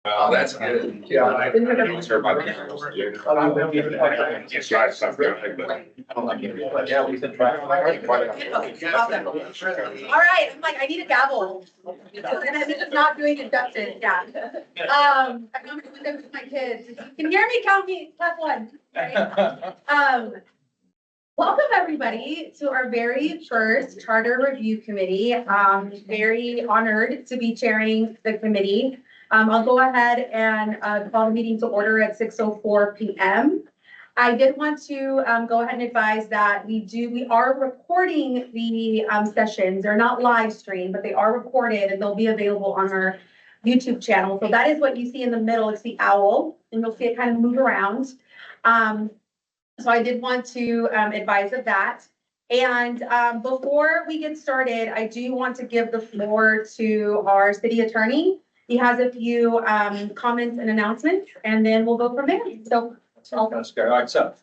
Oh, that's good. Yeah. I didn't serve my parents. Just try stuff, but I don't like it. But yeah, we can try. All right, I'm like, I need a gavel. And this is not doing it justice, yeah. I'm going to live with my kids. If you can hear me, count me, clap one. Right? Welcome, everybody, to our very first Charter Review Committee. Very honored to be chairing the committee. I'll go ahead and call the meeting to order at 6:04 p.m. I did want to go ahead and advise that we are recording the sessions. They're not live streamed, but they are recorded and they'll be available on our YouTube channel. So that is what you see in the middle. It's the owl, and you'll see it kind of move around. So I did want to advise of that. And before we get started, I do want to give the floor to our city attorney. He has a few comments and announcements, and then we'll go from there. So. That's good. All right, so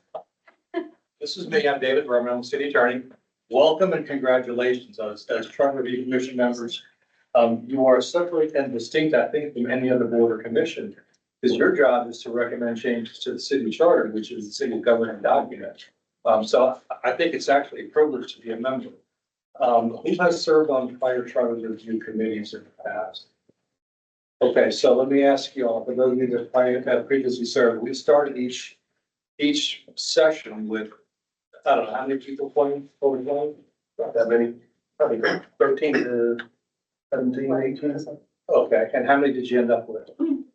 this is me. I'm David Berman, city attorney. Welcome and congratulations as Charter Review Commission members. You are separate and distinct, I think, from any other board or commission, because your job is to recommend changes to the city charter, which is the city governing document. So I think it's actually a privilege to be a member. Who has served on prior charter review committees in the past? Okay, so let me ask you all, for those of you that have previously served, we started each session with, I don't know, how many people playing, over playing? Not that many, probably 13 to 17, 18. Okay, and how many did you end up with? When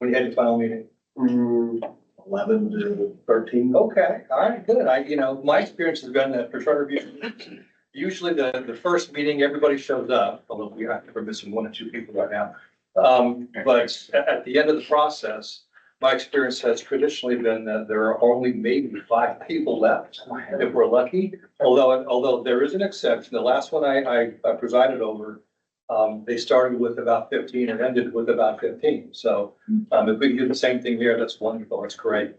you had your final meeting? 11 to 13. Okay, all right, good. My experience has been that for charter review, usually the first meeting, everybody shows up, although we're missing 1 or 2 people right now. But at the end of the process, my experience has traditionally been that there are only maybe 5 people left, if we're lucky. Although there is an exception. The last one I presided over, they started with about 15 and ended with about 15. So if we can do the same thing here, that's wonderful. That's great.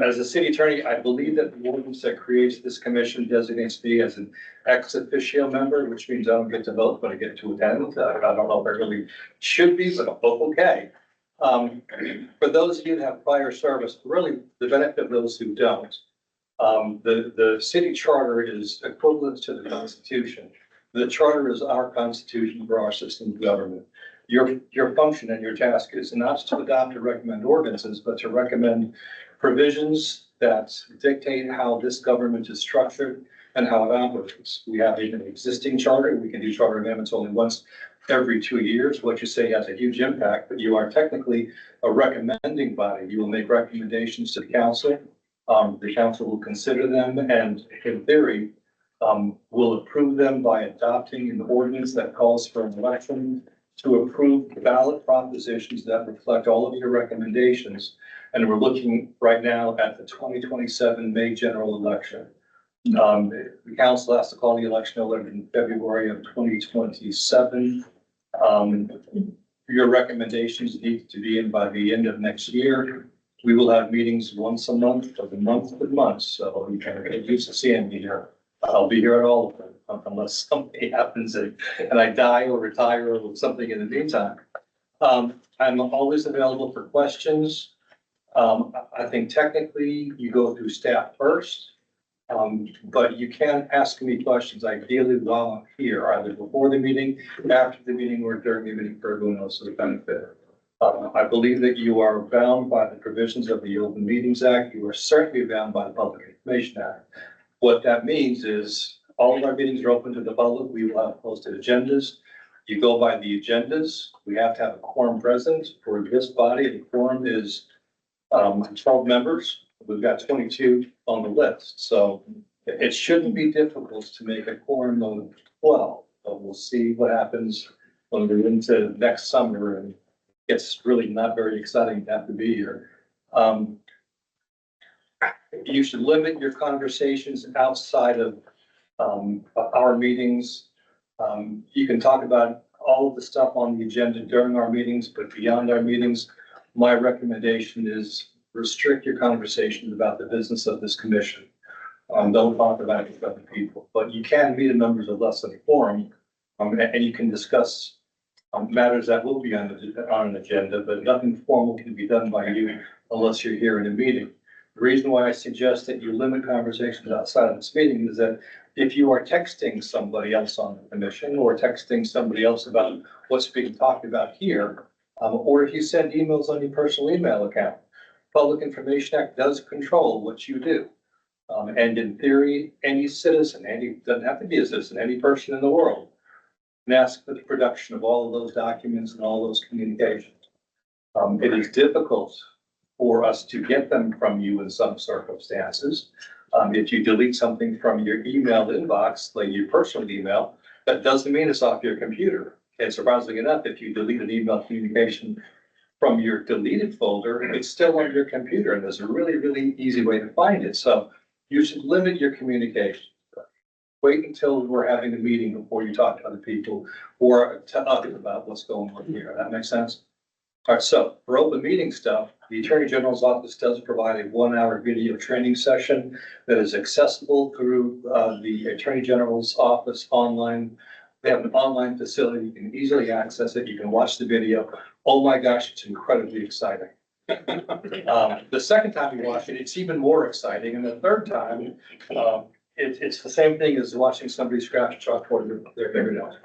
As a city attorney, I believe that the ordinance that creates this commission designates me as an ex officio member, which means I don't get to vote, but I get to attend. I don't know if I really should be, but okay. For those of you that have prior service, really the benefit of those who don't, the city charter is equivalent to the Constitution. The charter is our constitution for our system of government. Your function and your task is not to adopt or recommend ordinances, but to recommend provisions that dictate how this government is structured and how it operates. We have an existing charter. We can do charter amendments only once every 2 years. What you say has a huge impact, but you are technically a recommending body. You will make recommendations to the council. The council will consider them and in theory, will approve them by adopting an ordinance that calls for an election to approve ballot propositions that reflect all of your recommendations. And we're looking right now at the 2027 May general election. The council has to call the election in February of 2027. Your recommendations need to be in by the end of next year. We will have meetings once a month, of the month to month. So you can get used to seeing me here. I'll be here at all of them unless something happens and I die or retire or something in the meantime. I'm always available for questions. I think technically you go through staff first, but you can ask me questions ideally while I'm here, either before the meeting, after the meeting, or during the meeting for everyone else's benefit. I believe that you are bound by the provisions of the Open Meetings Act. You are certainly bound by the Public Information Act. What that means is all of our meetings are open to the public. We will have posted agendas. You go by the agendas. We have to have a quorum present for this body. The quorum is 12 members. We've got 22 on the list. So it shouldn't be difficult to make a quorum of 12. But we'll see what happens when we're into next summer and it's really not very exciting to have to be here. You should limit your conversations outside of our meetings. You can talk about all of the stuff on the agenda during our meetings, but beyond our meetings, my recommendation is restrict your conversations about the business of this commission. Don't talk about it with other people, but you can meet the members of less than a quorum, and you can discuss matters that will be on an agenda, but nothing formal can be done by you unless you're here in a meeting. The reason why I suggest that you limit conversations outside of this meeting is that if you are texting somebody else on the commission or texting somebody else about what's being talked about here, or if you send emails on your personal email account, Public Information Act does control what you do. And in theory, any citizen, doesn't have to be a citizen, any person in the world can ask for the production of all of those documents and all those communications. It is difficult for us to get them from you in some circumstances. If you delete something from your email inbox, like your personal email, that doesn't mean it's off your computer. And surprisingly enough, if you delete an email communication from your deleted folder, it's still on your computer, and there's a really, really easy way to find it. So you should limit your communication. Wait until we're having a meeting before you talk to other people or to others about what's going on here. That makes sense? All right, so for open meeting stuff, the Attorney General's office does provide a 1-hour video training session that is accessible through the Attorney General's office online. They have an online facility. You can easily access it. You can watch the video. Oh my gosh, it's incredibly exciting. The second time you watch it, it's even more exciting. And the third time, it's the same thing as watching somebody scratch chalkboard their fingernails.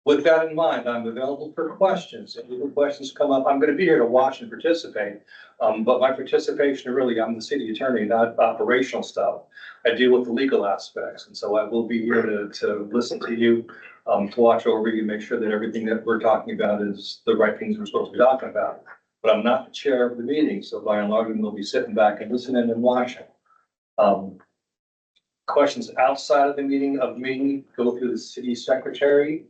With that in mind, I'm available for questions. If legal questions come up, I'm going to be here to watch and participate. But my participation, really, I'm the city attorney, not operational stuff. I deal with the legal aspects. And so I will be here to listen to you, to watch over you, make sure that everything that we're talking about is the right things we're supposed to be talking about. But I'm not the chair of the meeting, so by and large, we'll be sitting back and listening and watching. Questions outside of the meeting go through the city secretary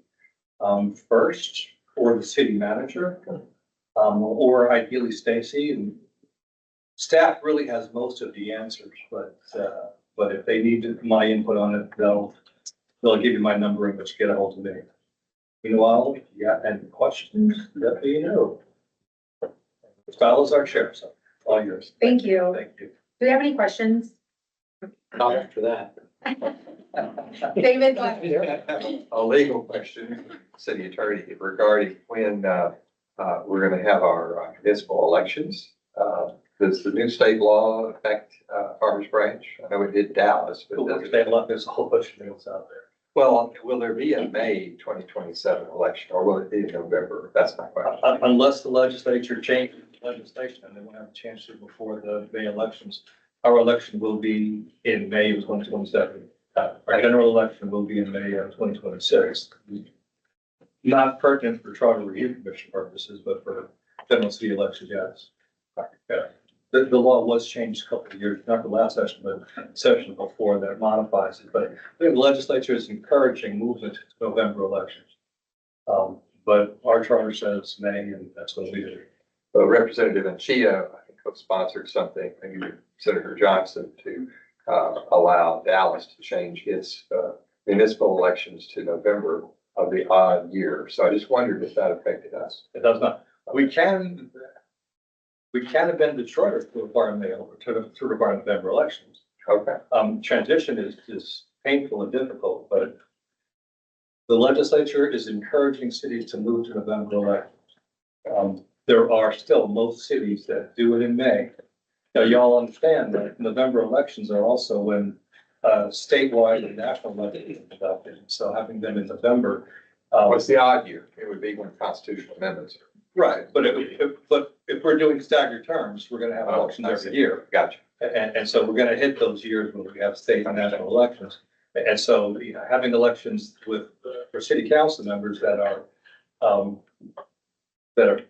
first, or the city manager, or ideally Stacy. And staff really has most of the answers, but if they need my input on it, they'll give you my number and just get a hold of me. Meanwhile, if you got any questions, let me know. Val is our chair, so all yours. Thank you. Thank you. Do we have any questions? Not after that. David, go ahead. A legal question, city attorney, regarding when, we're gonna have our municipal elections. Does the new state law affect, Farmers Branch? I know it did Dallas, but does it? There's a whole bunch of things out there. Well, will there be a May 2027 election, or will it be in November? That's my question. Unless the legislature changes legislation, and they won't have a chance to before the May elections. Our election will be in May of 2027. Our general election will be in May of 2026. Not pertinent for Charter Review Commission purposes, but for general city elections, yes. Yeah. The law was changed a couple of years, not the last session, but the session before that modifies it. But I think the legislature is encouraging movement to November elections. But our charter says May, and that's what we do. Well, Representative Anchia, I think, co-sponsored something, maybe Senator Johnson, to allow Dallas to change its municipal elections to November of the odd year. So I just wondered if that affected us. It does not. We can amend the charter to require to require November elections. Okay. Transition is painful and difficult, but the legislature is encouraging cities to move to November elections. There are still most cities that do it in May. Now, y'all understand that November elections are also when statewide and national elections are conducted. So having them in November. What's the odd year? It would be when constitutional amendments are. Right, but if we're doing staggered terms, we're gonna have elections every year. Gotcha. And so we're gonna hit those years when we have state and national elections. And so, having elections for city council members that are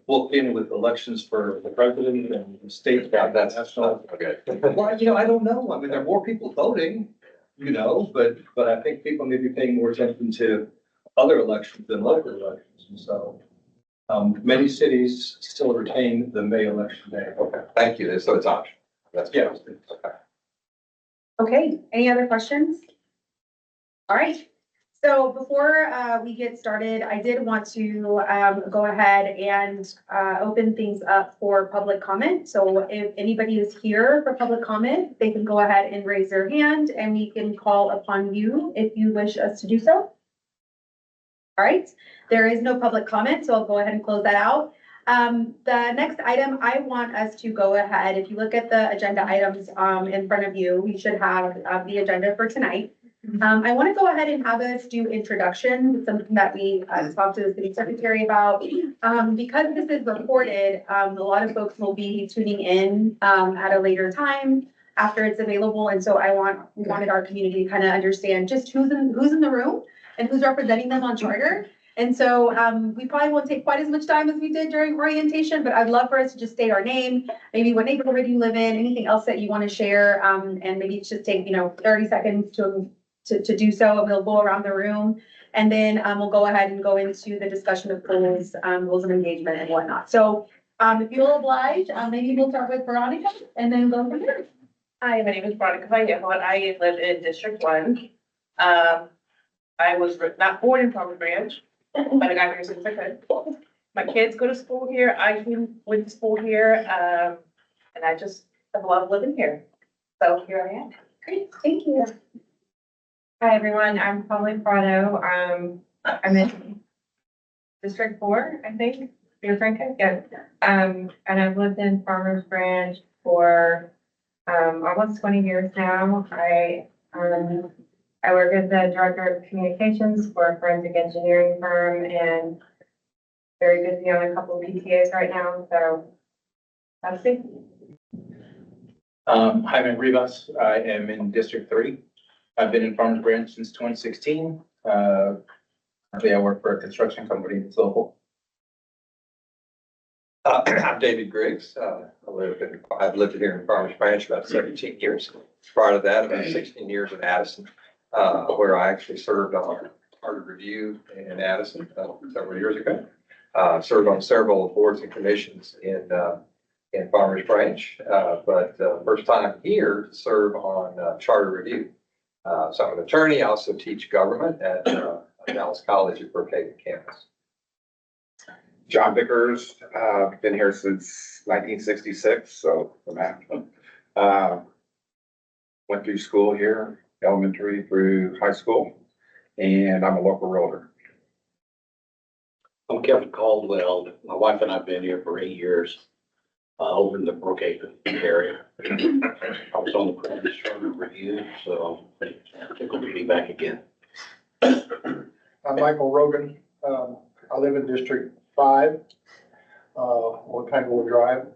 booked in with elections for the president and the state. That's national. okay. Well, I don't know. I mean, there are more people voting, but I think people may be paying more attention to other elections than local elections. And so, many cities still retain the May election day. Okay, thank you. So it's optional. That's Yeah. okay. Okay, any other questions? All right, so before we get started, I did want to go ahead and open things up for public comment. So if anybody is here for public comment, they can go ahead and raise their hand and we can call upon you if you wish us to do so. All right, there is no public comment, so I'll go ahead and close that out. The next item, I want us to go ahead, if you look at the agenda items, in front of you, we should have, the agenda for tonight. I want to go ahead and have us do introduction, something that we, talked to the city secretary about. Because this is recorded, a lot of folks will be tuning in, at a later time after it's available, and so we wanted our community to kind of understand just who's in the room and who's representing them on charter. And so, we probably won't take quite as much time as we did during orientation, but I'd love for us to just state our name, maybe what neighborhood you live in, anything else that you want to share, and maybe just take, 30 seconds to do so, and we'll go around the room. And then, we'll go ahead and go into the discussion of rules of engagement and whatnot. So, if you'll oblige, maybe we'll start with Veronica and then go from there. Hi, my name is Veronica Vallejo, and I live in District 1. I was not born in Palmer Branch, but I got here since I could. My kids go to school here, went to school here, and I just have a lot of living here. So here I am. Great, thank you. Hi, everyone. I'm Polly Prado. I'm in District 4, I think. You're Franco? Yeah. And I've lived in Farmers Branch for almost 20 years now. I work as the director of communications for a forensic engineering firm and very busy on a couple of PTAs right now. So that's it. Hi, I'm Rivas. I am in District 3. I've been in Farmers Branch since 2016. Currently, I work for a construction company that's local. I'm David Griggs. I've lived here in Farmers Branch about 17 years. Prior to that, about 16 years in Addison, where I actually served on Charter Review in Addison several years ago. Served on several boards and commissions in Farmers Branch, but first time here to serve on Charter Review. So I'm an attorney. I also teach government at Dallas College at Brookhaven campus. John Vickers, been here since 1966, so the math. Went through school here, elementary through high school, and I'm a local realtor. I'm Kevin Caldwell. My wife and I have been here for 8 years, over in the Brookhaven area. I was on the previous charter review, so I'm tickled to be back again. I'm Michael Rogan. I live in District 5, on Tanglewood Drive.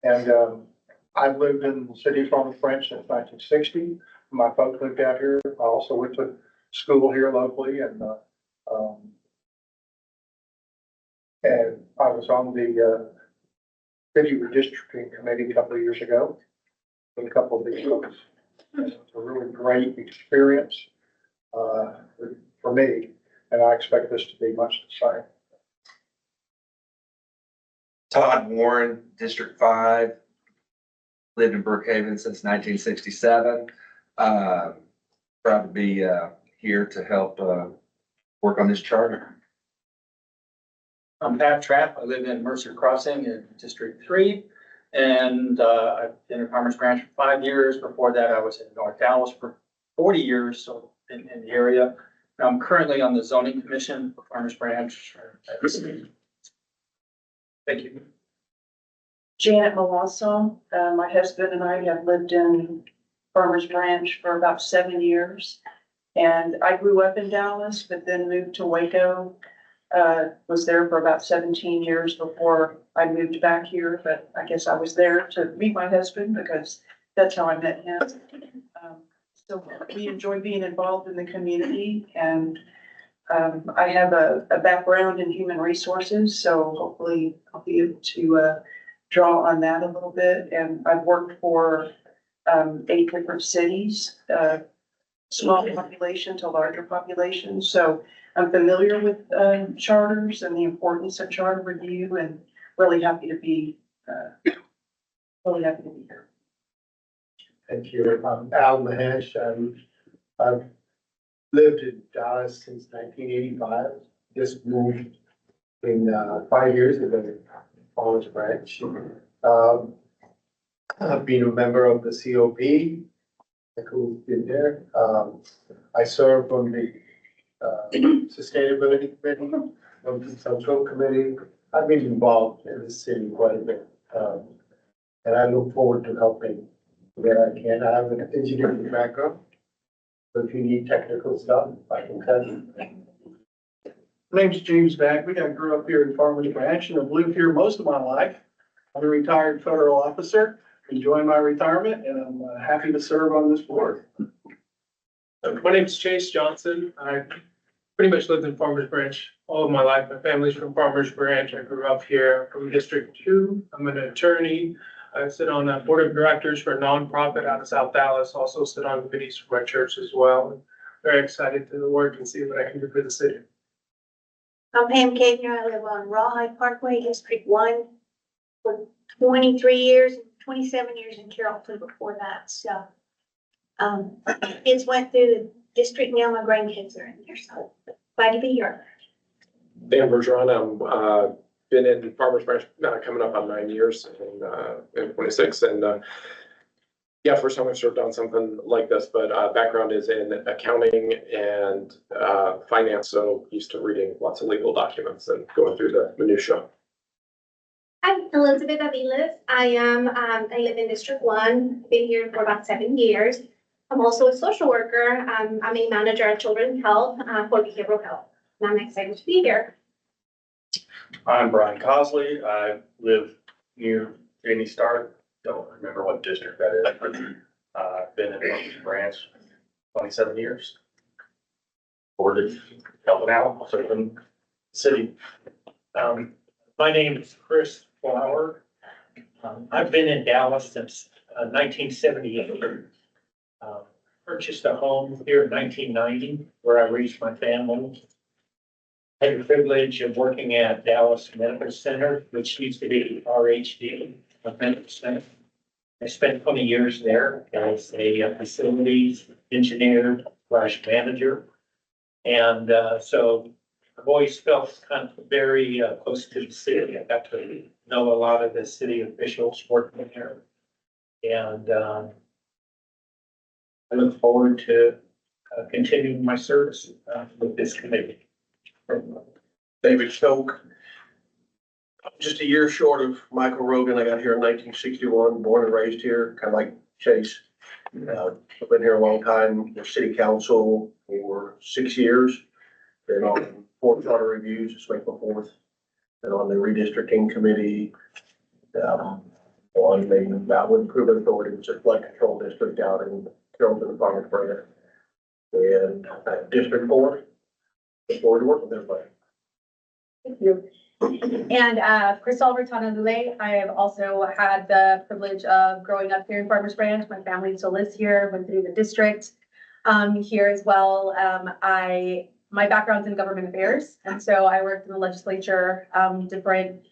And I've lived in the city of Farmers Branch since 1960. My folks lived out here. I also went to school here locally, and I was on the city redistricting committee a couple of years ago with a couple of these folks. It was a really great experience for me, and I expect this to be much the same. Todd Warren, District 5, lived in Brookhaven since 1967. Proud to be here to help work on this charter. I'm Pat Trapp. I live in Mercer Crossing in District 3. And I've been in Farmers Branch for 5 years. Before that, I was in North Dallas for 40 years, so in the area. I'm currently on the zoning commission for Farmers Branch. Thank you. Janet Malasso, my husband and I have lived in Farmers Branch for about 7 years. And I grew up in Dallas, but then moved to Waco. Was there for about 17 years before I moved back here, but I guess I was there to meet my husband because that's how I met him. So we enjoy being involved in the community, and I have a background in human resources, so hopefully I'll be able to draw on that a little bit. And I've worked for 8 different cities, small population to larger population. So I'm familiar with charters and the importance of charter review, and really happy to be here. Thank you. I'm Al Mahesh. I've lived in Dallas since 1985. Just moved in 5 years ago to Farmers Branch. I've been a member of the COP, who's been there. I served on the Sustainability Committee, Social Committee. I've been involved in the city quite a bit. And I look forward to helping where I can. I have an engineering background. So if you need technical stuff, I can tell you. My name's James Bagby. I grew up here in Farmers Branch and have lived here most of my life. I'm a retired federal officer, enjoying my retirement, and I'm happy to serve on this board. My name's Chase Johnson. I pretty much lived in Farmers Branch all of my life. My family's from Farmers Branch. I grew up here from District 2. I'm an attorney. I sit on a board of directors for a nonprofit out of South Dallas. Also sit on committees for my church as well. Very excited to work and see what I can do for the city. I'm Pam Kavner. I live on Rawhide Parkway, District 1, for 23 years, 27 years in Carrollton before that. So, kids went through the district, now my grandkids are in there, so glad to be here. Dan Bergeron. I'm been in Farmers Branch coming up on 9 years in 26, and yeah, first time I've served on something like this, but background is in accounting and finance, so used to reading lots of legal documents and going through the minutia. I'm Elizabeth Aviles. I live in District 1, been here for about 7 years. I'm also a social worker. I'm a manager at Children's Health for behavioral health, and I'm excited to be here. I'm Brian Cosley. I live near Jamie Stark. Don't remember what district that is. I've been in Farmers Branch 27 years. Board of helping out, serving the city. My name is Chris Flower. I've been in Dallas since 1978. Purchased a home here in 1990 where I raised my family. Had the privilege of working at Dallas Medical Center, which used to be RHD Medical Center. I spent 20 years there as a facilities engineer / manager. And so I've always felt kind of very close to the city. I got to know a lot of the city officials working there. And I look forward to continuing my service with this committee. David Choke. Just a year short of Michael Rogan. I got here in 1961, born and raised here, kind of like Chase. I've been here a long time, with city council for 6 years. Been on 4 charter reviews, just like before. Been on the redistricting committee. On the Mountain Improvement Authority, which is flood control district out in Carrollton and Farmers Branch. And District 4. Look forward to working with everybody. Thank you. And Crystal Bertana-Lule, I have also had the privilege of growing up here in Farmers Branch. My family still lives here, went through the district here as well. My background's in government affairs, and so I worked in the legislature, different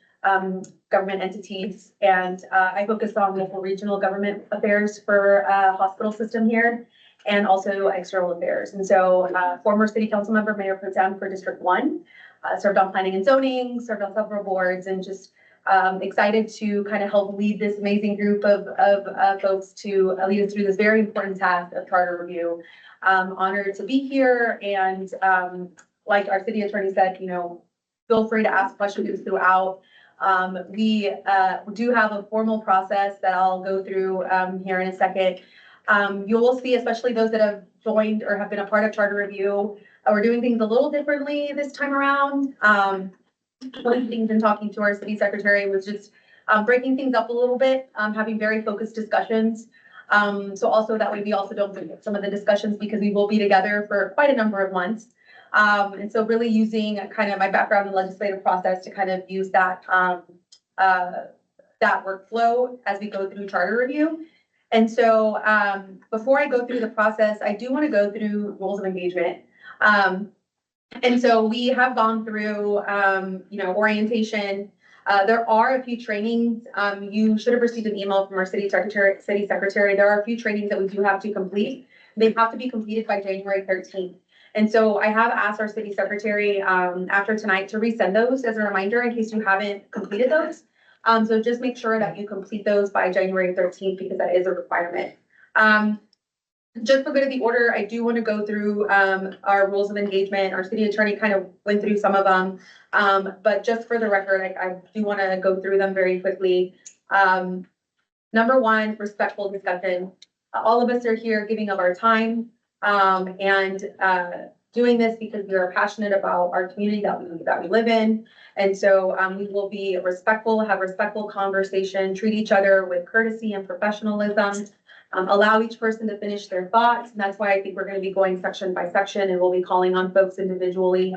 government entities, and I focused on local regional government affairs for hospital system here, and also external affairs. And so former city council member, Mayor Pro Tem for District 1, served on planning and zoning, served on several boards, and just excited to kind of help lead this amazing group of folks to lead us through this very important task of charter review. Honored to be here, and like our city attorney said, feel free to ask questions throughout. We do have a formal process that I'll go through here in a second. You will see, especially those that have joined or have been a part of charter review, we're doing things a little differently this time around. One of the things in talking to our city secretary was just breaking things up a little bit, having very focused discussions. So also that way we also don't forget some of the discussions, because we will be together for quite a number of months. And so really using kind of my background in legislative process to kind of use that that workflow as we go through charter review. And so before I go through the process, I do want to go through rules of engagement. And so we have gone through, orientation. There are a few trainings. You should have received an email from our city secretary. There are a few trainings that we do have to complete. They have to be completed by January 13th. And so I have asked our city secretary after tonight to resend those as a reminder in case you haven't completed those. So just make sure that you complete those by January 13th, because that is a requirement. just for good of the order, I do want to go through, our rules of engagement. Our city attorney kind of went through some of them. But just for the record, I do want to go through them very quickly. Number one, respectful discussion. All of us are here giving of our time, and doing this because we are passionate about our community that we live in. And so, we will be respectful, have respectful conversation, treat each other with courtesy and professionalism. Allow each person to finish their thoughts. And that's why I think we're gonna be going section by section, and we'll be calling on folks individually,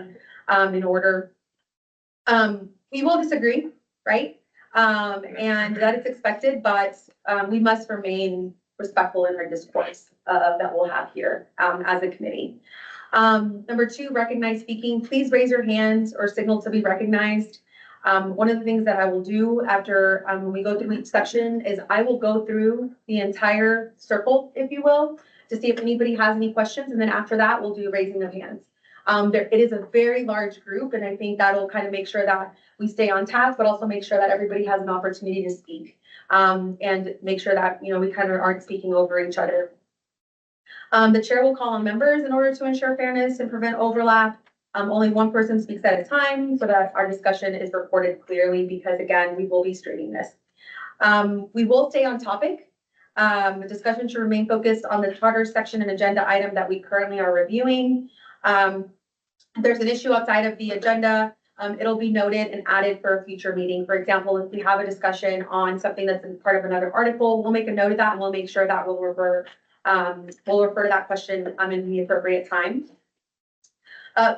in order. We will disagree, right? And that is expected, but, we must remain respectful in our discourse, that we'll have here, as a committee. Number two, recognize speaking. Please raise your hands or signal to be recognized. One of the things that I will do after, when we go through each section is I will go through the entire circle, if you will, to see if anybody has any questions. And then after that, we'll do raising of hands. It is a very large group, and I think that'll kind of make sure that we stay on task, but also make sure that everybody has an opportunity to speak. And make sure that, we kind of aren't speaking over each other. The chair will call on members in order to ensure fairness and prevent overlap. Only one person speaks at a time so that our discussion is recorded clearly, because again, we will be streaming this. We will stay on topic. The discussion should remain focused on the charter section and agenda item that we currently are reviewing. If there's an issue outside of the agenda, it'll be noted and added for a future meeting. For example, if we have a discussion on something that's in part of another article, we'll make a note of that and we'll make sure that we'll refer to that question in the appropriate time.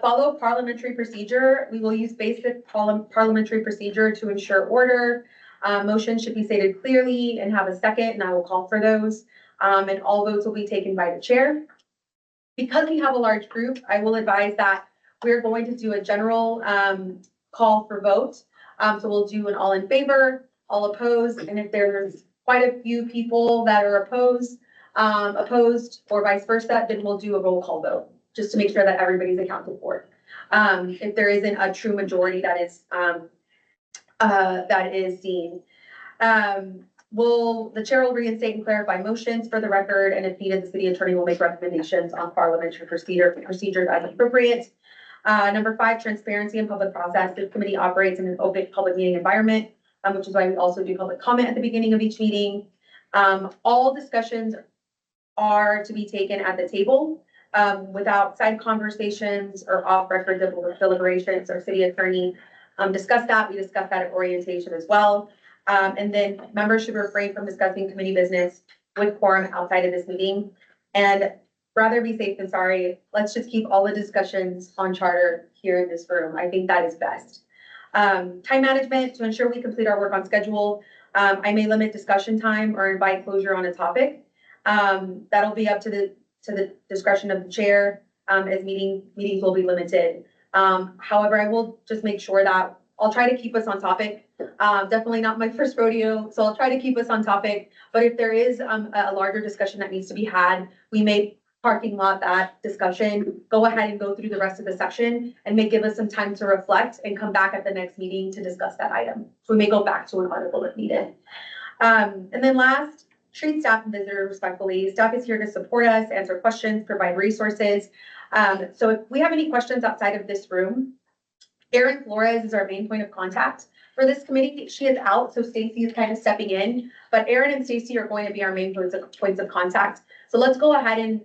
Follow parliamentary procedure. We will use basic parliamentary procedure to ensure order. Motion should be stated clearly and have a second, and I will call for those. And all votes will be taken by the chair. Because we have a large group, I will advise that we're going to do a general call for vote. So we'll do an all in favor, all opposed, and if there's quite a few people that are opposed or vice versa, then we'll do a roll call vote, just to make sure that everybody's accounted for. If there isn't a true majority that is seen. The chair will reinstate and clarify motions for the record, and if needed, the city attorney will make recommendations on parliamentary procedures as appropriate. Number 5, transparency and public process. The committee operates in an open public meeting environment, which is why we also do public comment at the beginning of each meeting. All discussions are to be taken at the table, without side conversations or off-record deliberations. Our city attorney discussed that. We discussed that at orientation as well. And then members should refrain from discussing committee business with quorum outside of this meeting. And rather be safe than sorry, let's just keep all the discussions on charter here in this room. I think that is best. Time management, to ensure we complete our work on schedule. I may limit discussion time or invite closure on a topic. That'll be up to the discretion of the chair, as meetings will be limited. However, I will just make sure that I'll try to keep us on topic. Definitely not my first rodeo, so I'll try to keep us on topic. But if there is a larger discussion that needs to be had, we may parking lot that discussion, go ahead and go through the rest of the section, and may give us some time to reflect and come back at the next meeting to discuss that item. So we may go back to an article if needed. And then last, treat staff and visitors respectfully. Staff is here to support us, answer questions, provide resources. So if we have any questions outside of this room, Erin Flores is our main point of contact for this committee. She is out, so Stacy is kind of stepping in, but Erin and Stacy are going to be our main points of contact. So let's go ahead and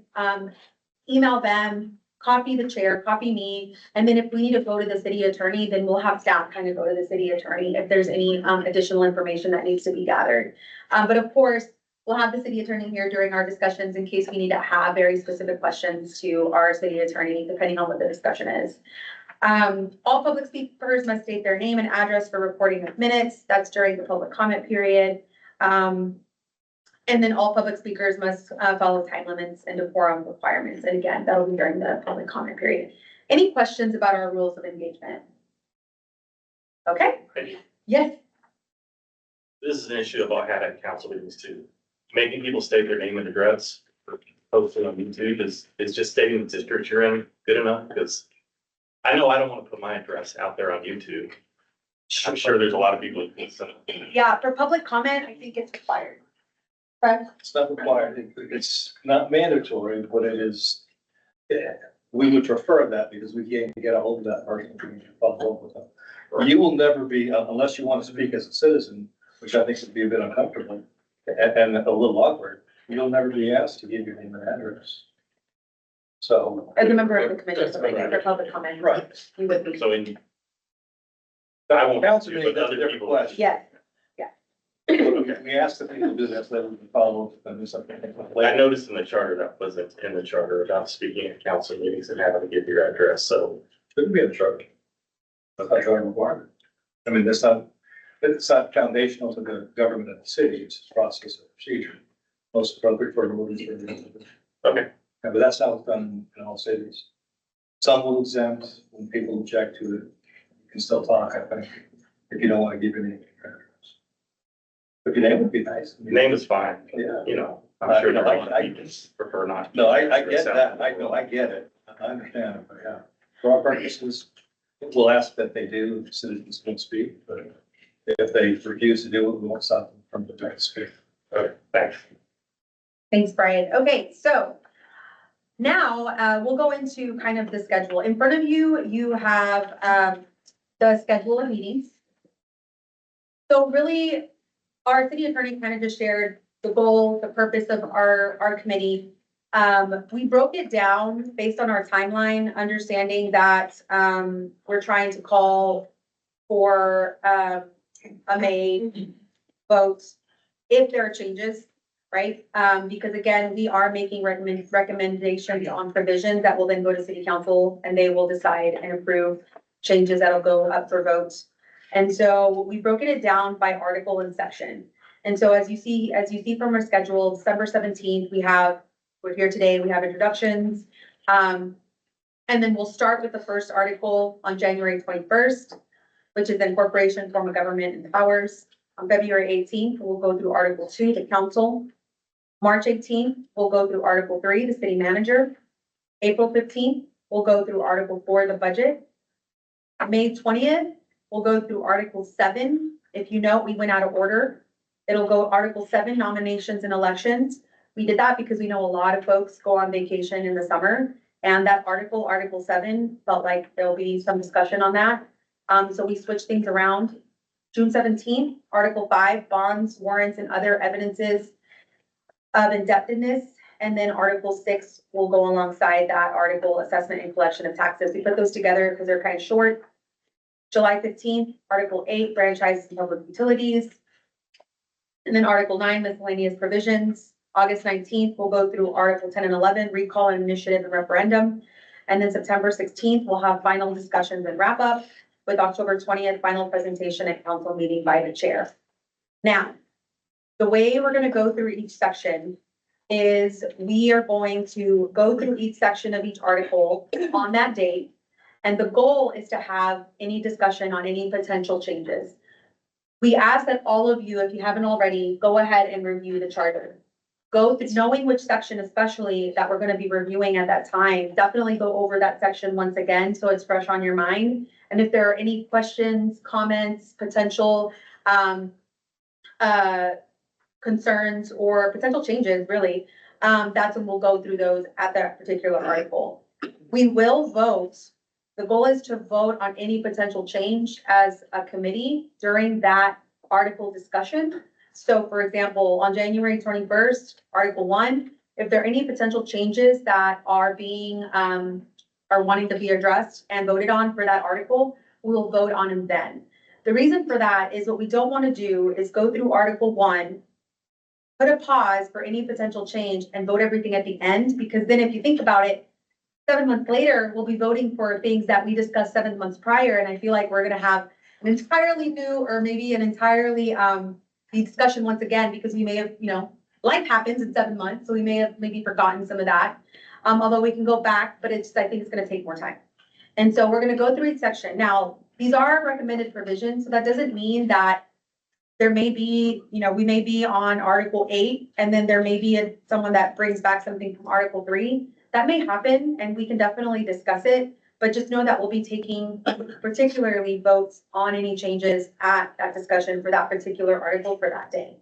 email them, copy the chair, copy me, and then if we need to go to the city attorney, then we'll have staff kind of go to the city attorney if there's any additional information that needs to be gathered. But of course, we'll have the city attorney here during our discussions in case we need to have very specific questions to our city attorney, depending on what the discussion is. All public speakers must state their name and address for recording of minutes. That's during the public comment period. And then all public speakers must follow time limits and decorum requirements. And again, that'll be during the public comment period. Any questions about our rules of engagement? Okay. Yes. This is an issue about having council meetings too. Making people state their name and address, posted on YouTube is just stating the district you're in good enough? Because I know I don't want to put my address out there on YouTube. I'm sure there's a lot of people who think so. Yeah, for public comment, I think it's required. It's not required. It's not mandatory, but it is, yeah, we would prefer that because we can't get a hold of that person. We can follow up with them. You will never be, unless you want to speak as a citizen, which I think would be a bit uncomfortable and a little awkward, you'll never be asked to give your name and address. So. As a member of the committee, so like for public comment. Right. You would be. So in. I won't. Council meeting, but that's a other different people- question. Yes. We asked the people to do this, then we follow up and do something. I noticed in the charter, that wasn't in the charter about speaking at council meetings and having to give your address, so. Shouldn't be in the charter. That's not charter requirement. I mean, it's not foundational to the government of the city, it's a process of procedure. Most appropriate for an ordinance. Okay. Yeah, but that's how it's done in all cities. Some will exempt when people object to it. You can still talk, I think, if you don't want to give any address. But your name would be nice. Name is fine, Yeah. you know, I'm sure No, there are a lot of people prefer not. No, I get that. I know, I get it. I understand it, but yeah. For our purposes, we'll ask that they do, citizens can speak, but if they refuse to do it, we won't stop them from the right to speak. Okay, thanks. Thanks, Brian. Okay, so now we'll go into kind of the schedule. In front of you, you have the schedule of meetings. So really, our city attorney kind of just shared the goal, the purpose of our committee. We broke it down based on our timeline, understanding that we're trying to call for a May vote if there are changes, right? Because again, we are making recommendations on provisions that will then go to city council and they will decide and approve changes that'll go up for votes. And so we broken it down by article and section. And so as you see from our schedule, December 17th, we're here today, we have introductions. And then we'll start with the first article on January 21st, which is incorporation form of government and powers. On February 18th, we'll go through Article 2, the council. March 18th, we'll go through Article 3, the city manager. April 15th, we'll go through Article 4, the budget. May 20th, we'll go through Article 7. If you note, we went out of order. It'll go Article 7, nominations and elections. We did that because we know a lot of folks go on vacation in the summer. And that Article 7, felt like there'll be some discussion on that. So we switched things around. June 17th, Article 5, bonds, warrants, and other evidences of indebtedness. And then Article 6 will go alongside that article, assessment and collection of taxes. We put those together because they're kind of short. July 15th, Article 8, franchises and public utilities. And then Article 9, miscellaneous provisions. August 19th, we'll go through Article 10 and 11, recall and initiative and referendum. And then September 16th, we'll have final discussions and wrap up with October 20th, final presentation at council meeting by the chair. Now, the way we're gonna go through each section is we are going to go through each section of each article on that date. And the goal is to have any discussion on any potential changes. We ask that all of you, if you haven't already, go ahead and review the charter. Go through, knowing which section especially that we're gonna be reviewing at that time, definitely go over that section once again, so it's fresh on your mind. And if there are any questions, comments, potential, concerns or potential changes, really, that's when we'll go through those at that particular article. We will vote. The goal is to vote on any potential change as a committee during that article discussion. So for example, on January 21st, Article 1, if there are any potential changes that are being, are wanting to be addressed and voted on for that article, we will vote on them then. The reason for that is what we don't want to do is go through Article 1, put a pause for any potential change and vote everything at the end, because then if you think about it, 7 months later, we'll be voting for things that we discussed 7 months prior. And I feel like we're going to have an entirely new, or maybe an entirely, the discussion once again, because we may have, life happens in 7 months. So we may have maybe forgotten some of that. Although we can go back, but I think it's going to take more time. And so we're going to go through each section. Now, these are recommended provisions. So that doesn't mean that there may be, we may be on Article 8, and then there may be someone that brings back something from Article 3. That may happen, and we can definitely discuss it, but just know that we'll be taking particularly votes on any changes at that discussion for that particular article for that day.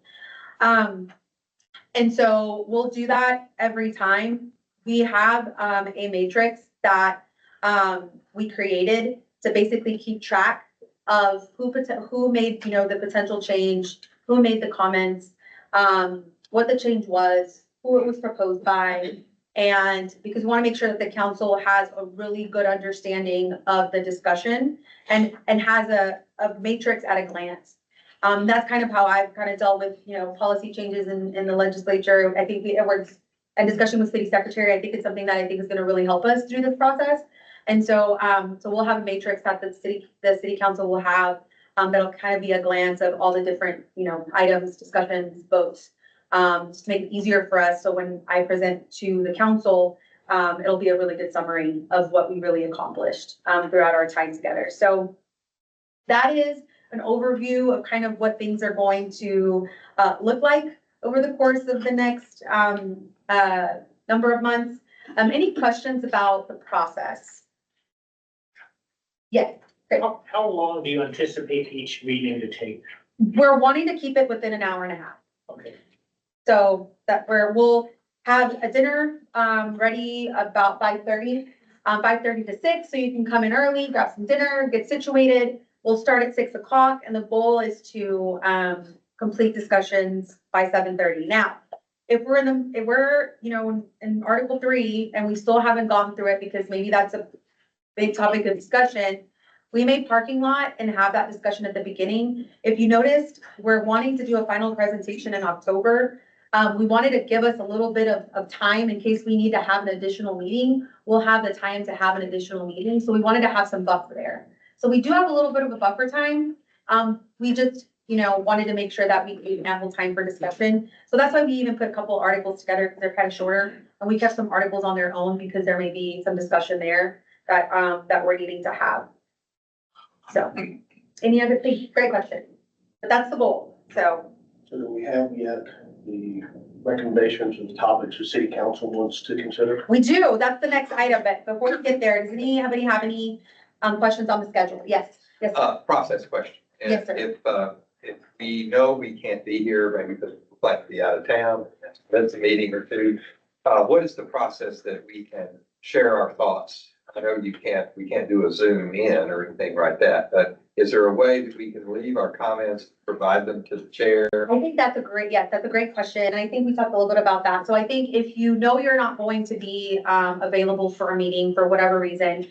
And so we'll do that every time. We have, a matrix that, we created to basically keep track of who made, the potential change, who made the comments, what the change was, who it was proposed by. And because we want to make sure that the council has a really good understanding of the discussion and has a matrix at a glance. That's kind of how I've kind of dealt with, policy changes in the legislature. I think it works, and discussion with city secretary, I think it's something that I think is going to really help us through this process. And so, so we'll have a matrix that the city council will have, that'll kind of be a glance of all the different, items, discussions, votes, just to make it easier for us. So when I present to the council, it'll be a really good summary of what we really accomplished, throughout our time together. So that is an overview of kind of what things are going to, look like over the course of the next, number of months. Any questions about the process? Yes. Great. How long do you anticipate each meeting to take? We're wanting to keep it within an hour and a half. Okay. So we'll have a dinner, ready about 5:30, 5:30 to 6, so you can come in early, grab some dinner, get situated. We'll start at 6 o'clock, and the goal is to, complete discussions by 7:30. Now, if we're in Article 3 and we still haven't gone through it because maybe that's a big topic of discussion, we made parking lot and have that discussion at the beginning. If you noticed, we're wanting to do a final presentation in October. We wanted to give us a little bit of time in case we need to have an additional meeting. We'll have the time to have an additional meeting. So we wanted to have some buffer there. So we do have a little bit of a buffer time. We just, wanted to make sure that we gave ample time for discussion. So that's why we even put a couple articles together because they're kind of shorter. And we kept some articles on their own because there may be some discussion there that we're needing to have. So, any other thing? Great question. But that's the goal, so. So do we have yet the recommendations and topics the city council wants to consider? We do, that's the next item, but before we get there, does anybody have any, questions on the schedule? Yes, yes. Process question. Yes, sir. If we know we can't be here, maybe because we'd like to be out of town, that's a meeting or two, what is the process that we can share our thoughts? I know we can't do a Zoom in or anything like that, but is there a way that we can leave our comments, provide them to the chair? I think that's a great question. And I think we talked a little bit about that. So I think if you know you're not going to be, available for a meeting for whatever reason,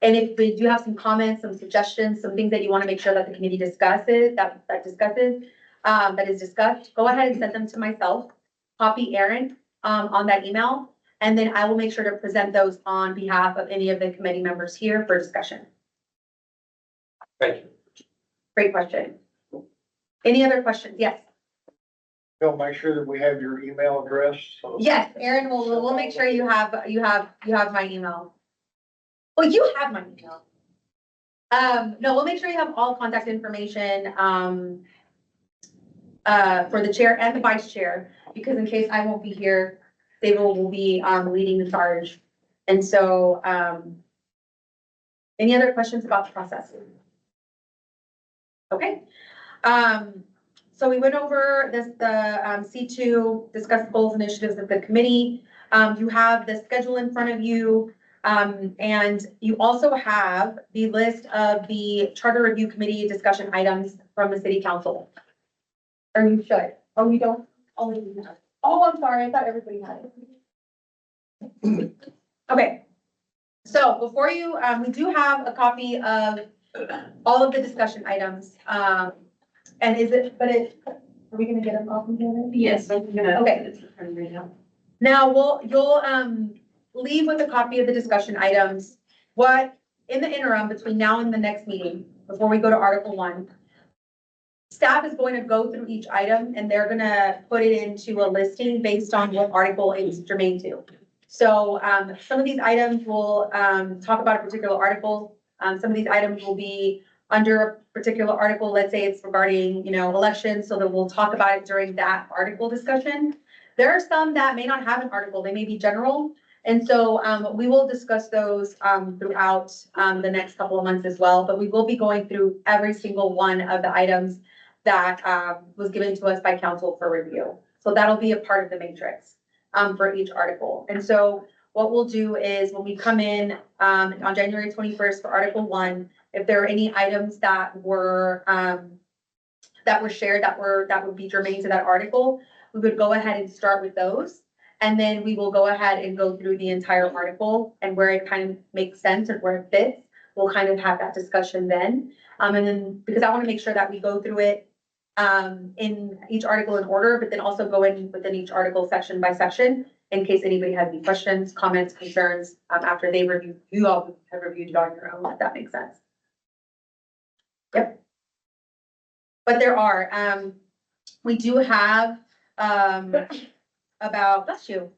and if we do have some comments, some suggestions, some things that you want to make sure that the committee discusses, that is discussed, go ahead and send them to myself, copy Aaron, on that email. And then I will make sure to present those on behalf of any of the committee members here for discussion. Thank you. Great question. Any other questions? Yes. Bill, make sure that we have your email address. Yes, Aaron, we'll make sure you have my email. Well, you have my email. No, we'll make sure you have all contact information, for the chair and the vice chair, because in case I won't be here, they will be, leading the charge. And so, any other questions about the process? Okay. So we went over the C2, discussed goals, initiatives of the committee. You have the schedule in front of you. And you also have the list of the charter review committee discussion items from the city council. Or you should. Oh, you don't? Oh, you have. Oh, I'm sorry. I thought everybody had it. Okay. So before you, we do have a copy of all of the discussion items. And are we gonna get a copy of it? Yes, I'm gonna. Okay. Now you'll leave with a copy of the discussion items. What, in the interim between now and the next meeting, before we go to Article 1, staff is going to go through each item and they're gonna put it into a listing based on what article it's germane to. So some of these items will talk about a particular article. Some of these items will be under a particular article. Let's say it's regarding, elections, so that we'll talk about it during that article discussion. There are some that may not have an article. They may be general. And so we will discuss those throughout the next couple of months as well, but we will be going through every single one of the items that was given to us by council for review. So that'll be a part of the matrix, for each article. And so what we'll do is when we come in, on January 21st for Article 1, if there are any items that were shared, that would be germane to that article, we would go ahead and start with those. And then we will go ahead and go through the entire article, and where it kind of makes sense and where it fits, we'll kind of have that discussion then. And then, because I want to make sure that we go through it in each article in order, but then also go in within each article section by section, in case anybody has any questions, comments, concerns, after they review, you all have reviewed it on your own, if that makes sense. Yep. But there are, we do have, about, bless you.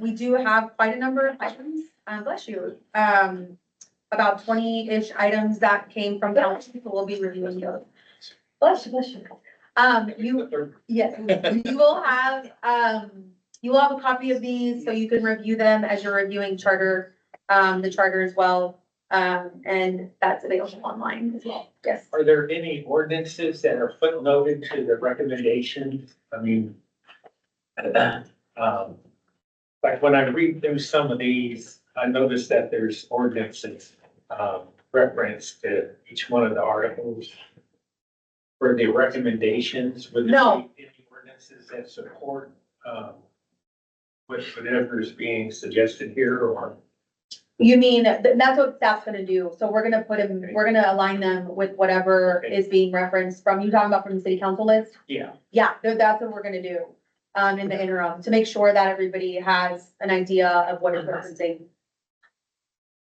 We do have quite a number of items, bless you. About 20-ish items that came from council, so we'll be reviewing those. Bless you, bless you. Yes, you will have a copy of these, so you can review them as you're reviewing charter, the charter as well. And that's available online as well, yes. Are there any ordinances that are footnoted to the recommendations? I mean, like when I read through some of these, I noticed that there's ordinances, reference to each one of the articles. For the recommendations, would there be any ordinances that support, whatever is being suggested here, or? You mean, that's what staff's gonna do, so we're gonna we're gonna align them with whatever is being referenced from, you talking about from the city council list? Yeah. Yeah, that's what we're gonna do, in the interim, to make sure that everybody has an idea of what it's referencing.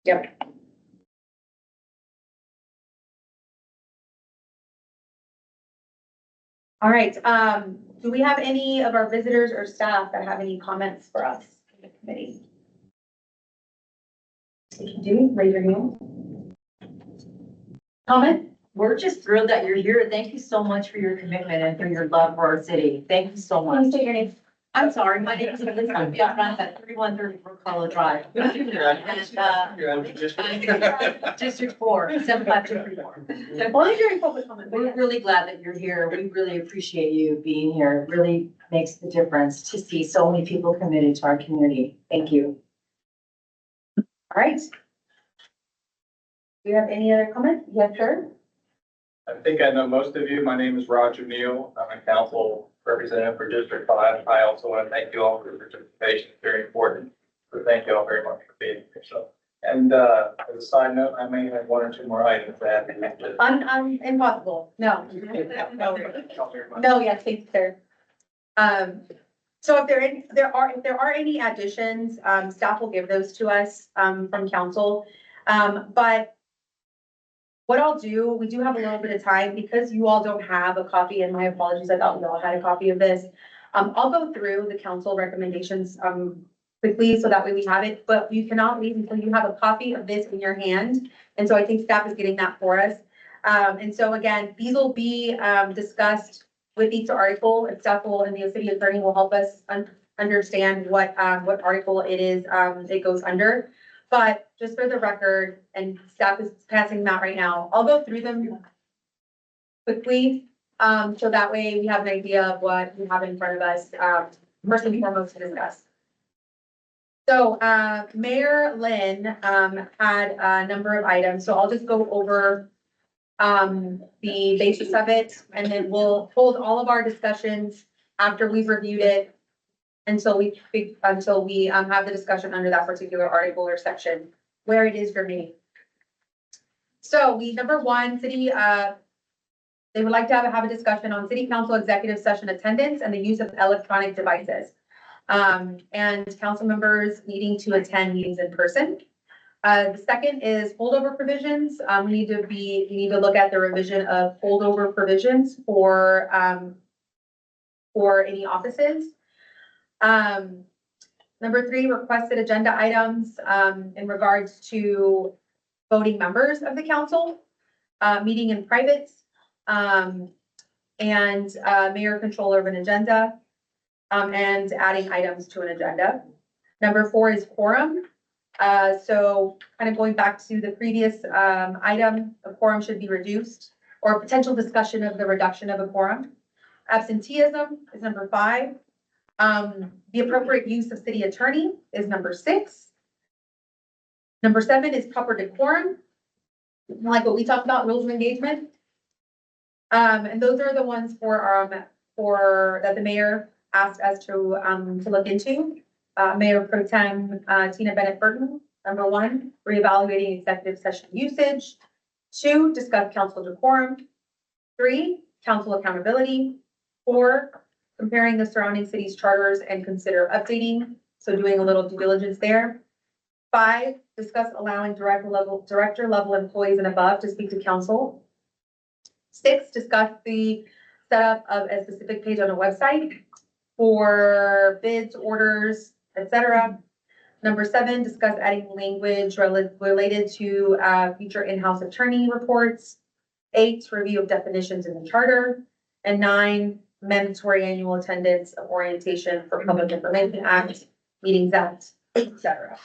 Yep. All right, do we have any of our visitors or staff that have any comments for us in the committee? If you do, raise your hand. Comment? We're just thrilled that you're here. Thank you so much for your commitment and for your love for our city. Thank you so much. Can you say your name? I'm sorry, my name is Elizabeth. I'm at 3130 Brook Hollow Drive. District 4, 75234. Only during public comment. We're really glad that you're here. We really appreciate you being here. It really makes the difference to see so many people committed to our community. Thank you. All right. Do you have any other comments? Yes, sir. I think I know most of you. My name is Roger Neal. I'm a council representative for District 5. I also want to thank you all for your participation. It's very important. So thank you all very much for being here. So, and as a side note, I may have one or two more items that have to be. Impossible. No. No, yes, thank you, sir. So if there are any additions, staff will give those to us, from council. But what I'll do, we do have a little bit of time because you all don't have a copy, and my apologies, I thought we all had a copy of this. I'll go through the council recommendations, quickly, so that way we have it, but you cannot leave until you have a copy of this in your hand. And so I think staff is getting that for us. And so again, these will be, discussed with each article, and staff will, and the city attorney will help us understand what article it is, it goes under. But just for the record, and staff is passing them out right now, I'll go through them quickly, so that way we have an idea of what we have in front of us, first and foremost to discuss. So, Mayor Lynn, had a number of items, so I'll just go over, the basis of it, and then we'll hold all of our discussions after we've reviewed it until we have the discussion under that particular article or section where it is for me. So number one, city, they would like to have a discussion on city council executive session attendance and the use of electronic devices. And council members needing to attend meetings in person. The second is holdover provisions. We need to look at the revision of holdover provisions for any offices. Number three, requested agenda items, in regards to voting members of the council, meeting in private, and mayor control of an agenda, and adding items to an agenda. Number four is quorum. So kind of going back to the previous item, a quorum should be reduced, or potential discussion of the reduction of a quorum. Absenteeism is number 5. The appropriate use of city attorney is number 6. Number 7 is proper decorum, like what we talked about, rules of engagement. And those are the ones for that the mayor asked us to look into. Mayor Pro Tem, Tina Bennett Burton, number 1, reevaluating executive session usage. 2, discuss council decorum. 3, council accountability. 4, comparing the surrounding cities' charters and consider updating, so doing a little due diligence there. 5, discuss allowing director level employees and above to speak to council. 6, discuss the setup of a specific page on a website for bids, orders, etc. Number 7, discuss adding language related to future in-house attorney reports. 8, review of definitions in the charter. And 9, mandatory annual attendance of orientation for Public Information Act, Meetings Act, etc.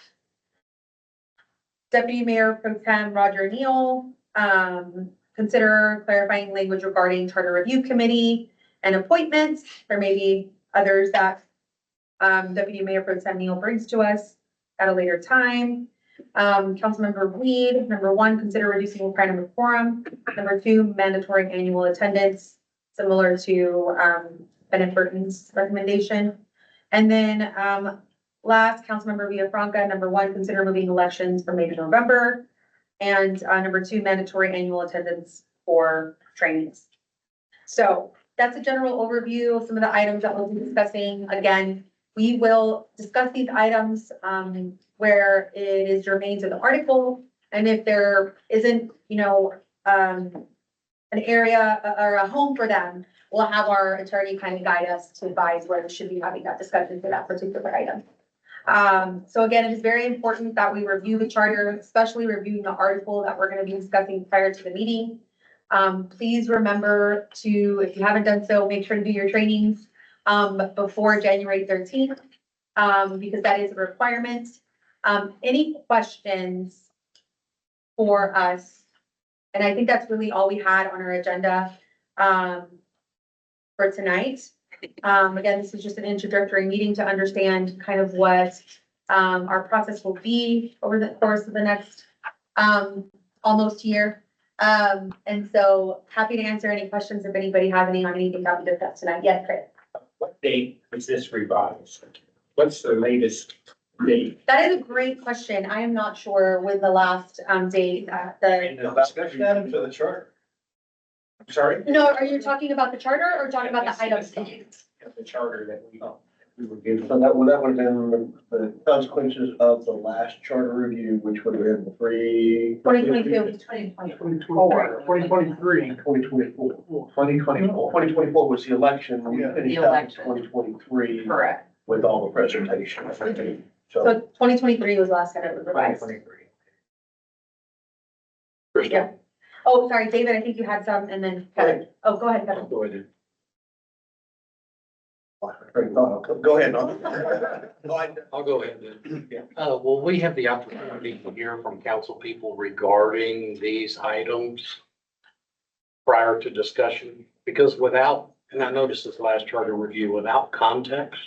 Deputy Mayor Pro Tem Roger Neal, consider clarifying language regarding Charter Review Committee and appointments. There may be others that Deputy Mayor Pro Tem Neal brings to us at a later time. Councilmember Weed, number 1, consider reducing requirement of quorum. Number 2, mandatory annual attendance, similar to Bennett Burton's recommendation. And then last, Councilmember Villafranca, number 1, consider moving elections from May to November. And number 2, mandatory annual attendance for trainings. So that's a general overview of some of the items that we'll be discussing. Again, we will discuss these items where it is germane to the article. And if there isn't, an area or a home for them, we'll have our attorney kind of guide us to advise where we should be having that discussion for that particular item. So again, it is very important that we review the charter, especially reviewing the article that we're going to be discussing prior to the meeting. Please remember to, if you haven't done so, make sure to do your trainings before January 13th, because that is a requirement. Any questions for us? And I think that's really all we had on our agenda for tonight. Again, this is just an introductory meeting to understand kind of what our process will be over the course of the next almost year. And so happy to answer any questions if anybody has any on anything that we discussed tonight. Yes, Chris. What date is this revised? What's the latest date? That is a great question. I am not sure when the last date Discussion item for the charter. Sorry? No, are you talking about the charter or talking about the items? The charter that we were given. So that would have been the consequences of the last charter review, which would have been the 2022. 2023. 2024 was the election. We The finished up in election. 2023 Correct. with all the presentations. So So 2023 was the last time it was revised. 2023. Yeah. Oh, sorry, David, I think you had some, and then Kevin. Oh, go ahead, Kevin. Go ahead. go ahead. No. I'll go ahead then. Well, we have the opportunity to hear from council people regarding these items prior to discussion, because without, and I noticed this last charter review, without context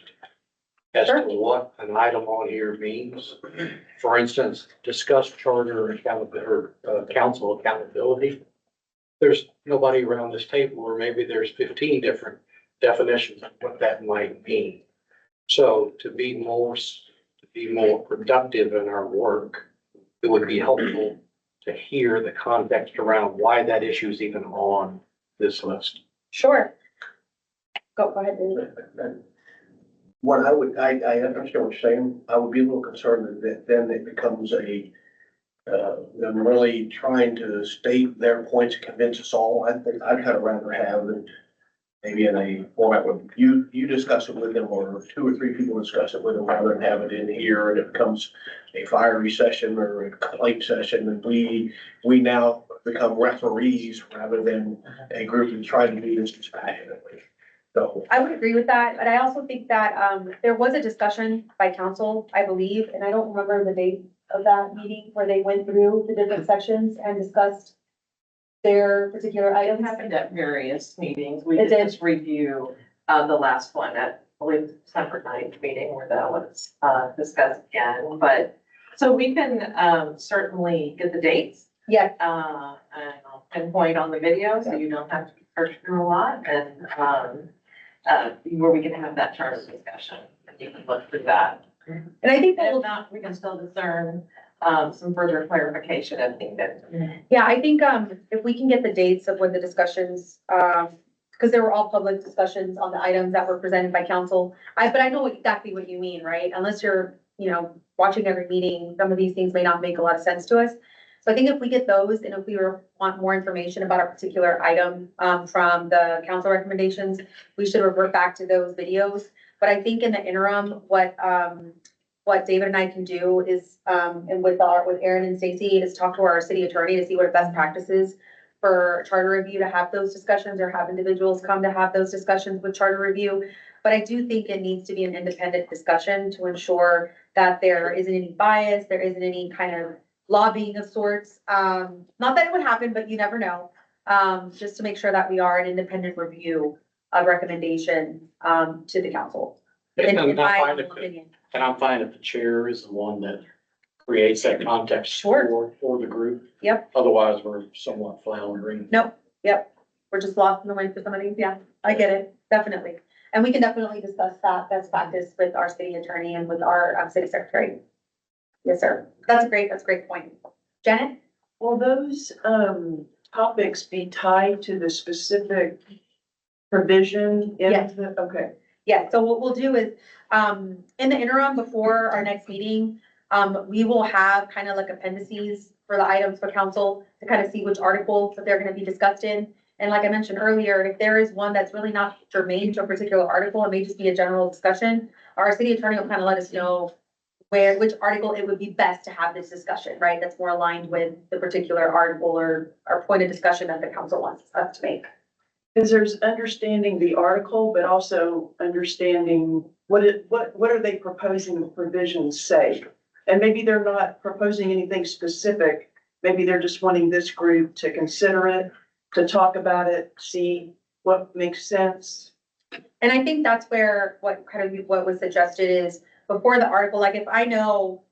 as to what an item on here means. For instance, discuss charter accountability, council accountability. There's nobody around this table, or maybe there's 15 different definitions of what that might mean. So to be more productive in our work, it would be helpful to hear the context around why that issue is even on this list. Sure. Go ahead, David. What I understand what you're saying. I would be a little concerned that then it becomes them really trying to state their points and convince us all. I think I'd kind of rather have it maybe in a format where you discuss it with them, or 2 or 3 people discuss it with them, rather than have it in here and it becomes a fiery session or a complaint session, and we now become referees rather than a group that's trying to do this dispassionately. So I would agree with that, but I also think that there was a discussion by council, I believe, and I don't remember the date of that meeting where they went through the different sections and discussed their particular It items? happened at various meetings. We It did did. just review, the last one at, I believe, December 9th meeting where that was, discussed again. But, so we can, certainly get the dates. Yeah. And I'll pinpoint on the video, so you don't have to search through a lot and, where we can have that charter discussion. And you can look through that. And I think And we'll, if not, we can still discern, some further clarification if needed. yeah, I think, if we can get the dates of when the discussions, because they were all public discussions on the items that were presented by council. But I know exactly what you mean, right? Unless you're, watching every meeting, some of these things may not make a lot of sense to us. So I think if we get those, and if we want more information about a particular item, from the council recommendations, we should revert back to those videos. But I think in the interim, what David and I can do is, and with Aaron and Stacy, is talk to our city attorney to see what best practices for charter review to have those discussions, or have individuals come to have those discussions with charter review. But I do think it needs to be an independent discussion to ensure that there isn't any bias, there isn't any kind of lobbying of sorts. Not that it would happen, but you never know. Just to make sure that we are an independent review of recommendation, to the council. And In my I'm fine humble if, opinion. and I'm fine if the chair is the one that creates that context Sure. for the group. Yep. Otherwise, we're somewhat floundering. Nope, yep. We're just lost in the wind for some of these. Yeah, I get it, definitely. And we can definitely discuss that best practice with our city attorney and with our city secretary. Yes, sir. That's a great point. Janet? Will those, topics be tied to the specific provision in Yes. the, okay. Yeah, so what we'll do is, in the interim, before our next meeting, we will have kind of like appendices for the items for council to kind of see which article that they're gonna be discussed in. And like I mentioned earlier, if there is one that's really not germane to a particular article, it may just be a general discussion, our city attorney will kind of let us know which article it would be best to have this discussion, right? That's more aligned with the particular article or point of discussion that the council wants us to make. Because there's understanding the article, but also understanding what are they proposing the provisions say? And maybe they're not proposing anything specific. Maybe they're just wanting this group to consider it, to talk about it, see what makes sense. And I think that's where what was suggested is before the article, like if I know,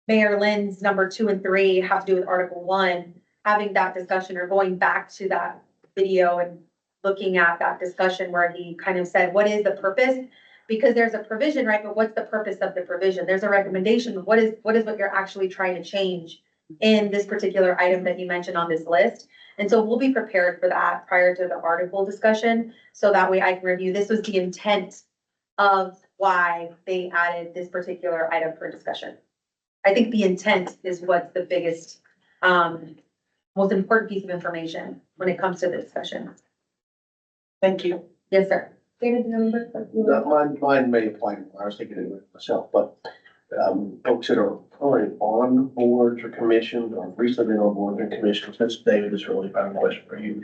Mayor Lynn's number 2 and 3 have to do with Article 1, having that discussion or going back to that video and looking at that discussion where he kind of said, what is the purpose? Because there's a provision, right? But what's the purpose of the provision? There's a recommendation. What is what you're actually trying to change in this particular item that you mentioned on this list? And so we'll be prepared for that prior to the article discussion. So that way I can review, this was the intent of why they added this particular item for discussion. I think the intent is what's the biggest, most important piece of information when it comes to the discussion. Thank you. Yes, sir. David, do you remember? Mine may apply, I was thinking it myself, but, folks that are currently on boards or commissions or recently on boards and commissions, since David is really a question for you.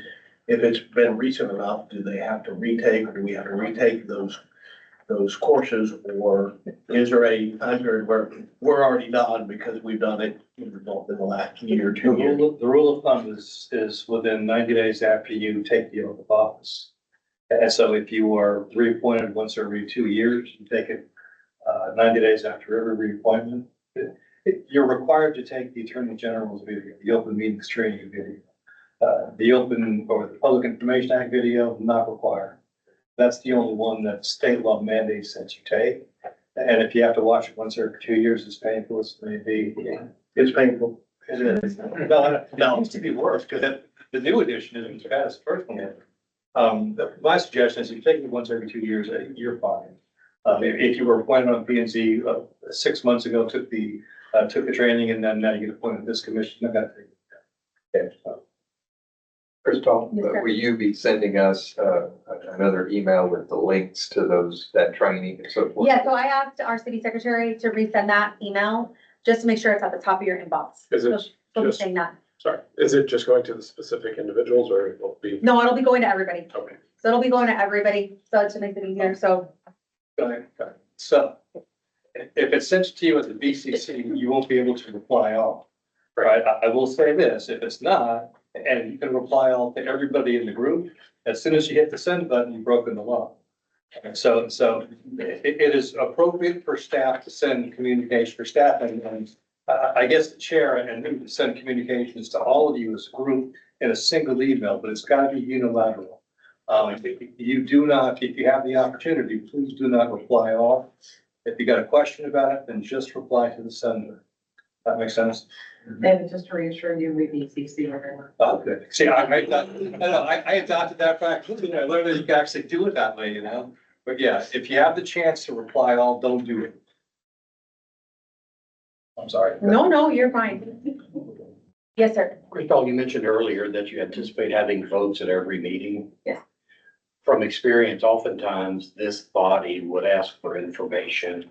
If it's been recent enough, do they have to retake, or do we have to retake those courses, or is there a time period where we're already done because we've done it in the last year or 2 years? The rule of thumb is within 90 days after you take the oath of office. And so if you are reappointed once every 2 years, you take it 90 days after every reappointment. You're required to take the Attorney General's video, the Open Meetings Training video. The Open or the Public Information Act video, not required. That's the only one that state law mandates that you take. And if you have to watch it once every 2 years, as painful as it may be. It's painful. It is. No, it used to be worse because the new edition isn't as bad as the first one. My suggestion is if you take it once every 2 years, you're fine. If you were appointed on P and Z 6 months ago, took the training, and then now you get appointed to this commission, I got to take it. Okay, so. Christoph, Yes, sir. will you be sending us, another email with the links to that training and so forth? Yeah, so I asked our city secretary to resend that email, just to make sure it's at the top of your inbox. Is it So she'll be just- saying that. Sorry, is it just going to the specific individuals or it will be? No, it'll be going to everybody. Okay. So it'll be going to everybody, so to make it easier, so. Okay. So if it's sent to you as a BCC, you won't be able to reply all. Right, I will say this, if it's not, and you can reply all to everybody in the group, as soon as you hit the send button, you've broken the law. And so it is appropriate for staff to send communication for staff and I guess the chair and who can send communications to all of you as a group in a single email, but it's gotta be unilateral. If you do not, if you have the opportunity, please do not reply all. If you got a question about it, then just reply to the sender. That makes sense? And just to reassure you, we need CC everyone. Oh, good. See, I adopted that practice. I learned that you can actually do it that way, you know? But yeah, if you have the chance to reply all, don't do it. I'm sorry. No, you're fine. Yes, sir. Crystal, you mentioned earlier that you anticipate having votes at every meeting. Yes. From experience, oftentimes this body would ask for information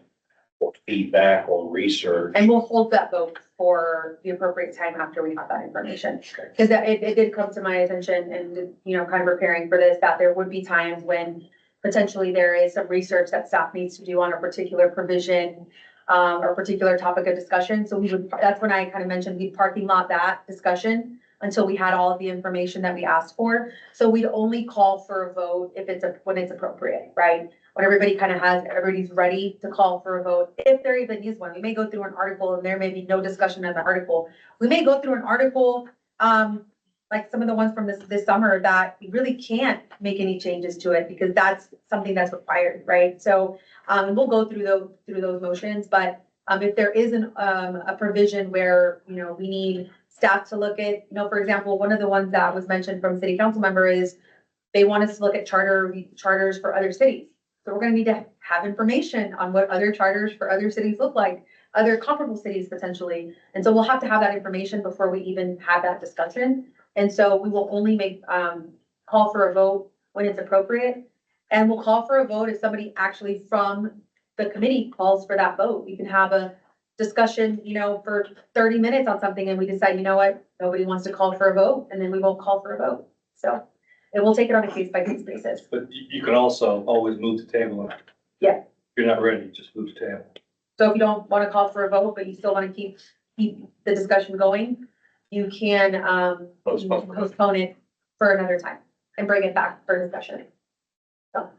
or feedback or research. And we'll hold that vote for the appropriate time after we have that information. Because it did come to my attention and, you know, kind of preparing for this, that there would be times when potentially there is some research that staff needs to do on a particular provision, or particular topic of discussion. So that's when I kind of mentioned we'd parking lot that discussion until we had all of the information that we asked for. So we'd only call for a vote if when it's appropriate, right? When everybody's ready to call for a vote, if there even is one. We may go through an article and there may be no discussion of the article. We may go through an article, like some of the ones from this summer that we really can't make any changes to it because that's something that's required, right? So, we'll go through those motions, but, if there is a provision where, you know, we need staff to look at, you know, for example, one of the ones that was mentioned from city council member is they want us to look at charters for other cities. So we're gonna need to have information on what other charters for other cities look like, other comparable cities potentially. And so we'll have to have that information before we even have that discussion. And so we will only call for a vote when it's appropriate. And we'll call for a vote if somebody actually from the committee calls for that vote. We can have a discussion, you know, for 30 minutes on something and we decide, you know what, nobody wants to call for a vote, and then we won't call for a vote. So it will take it on a case by case basis. But you can also always move the table. Yeah. If you're not ready, just move the table. So if you don't want to call for a vote, but you still want to keep the discussion going, you can, postpone it for another time and bring it back for discussion. So.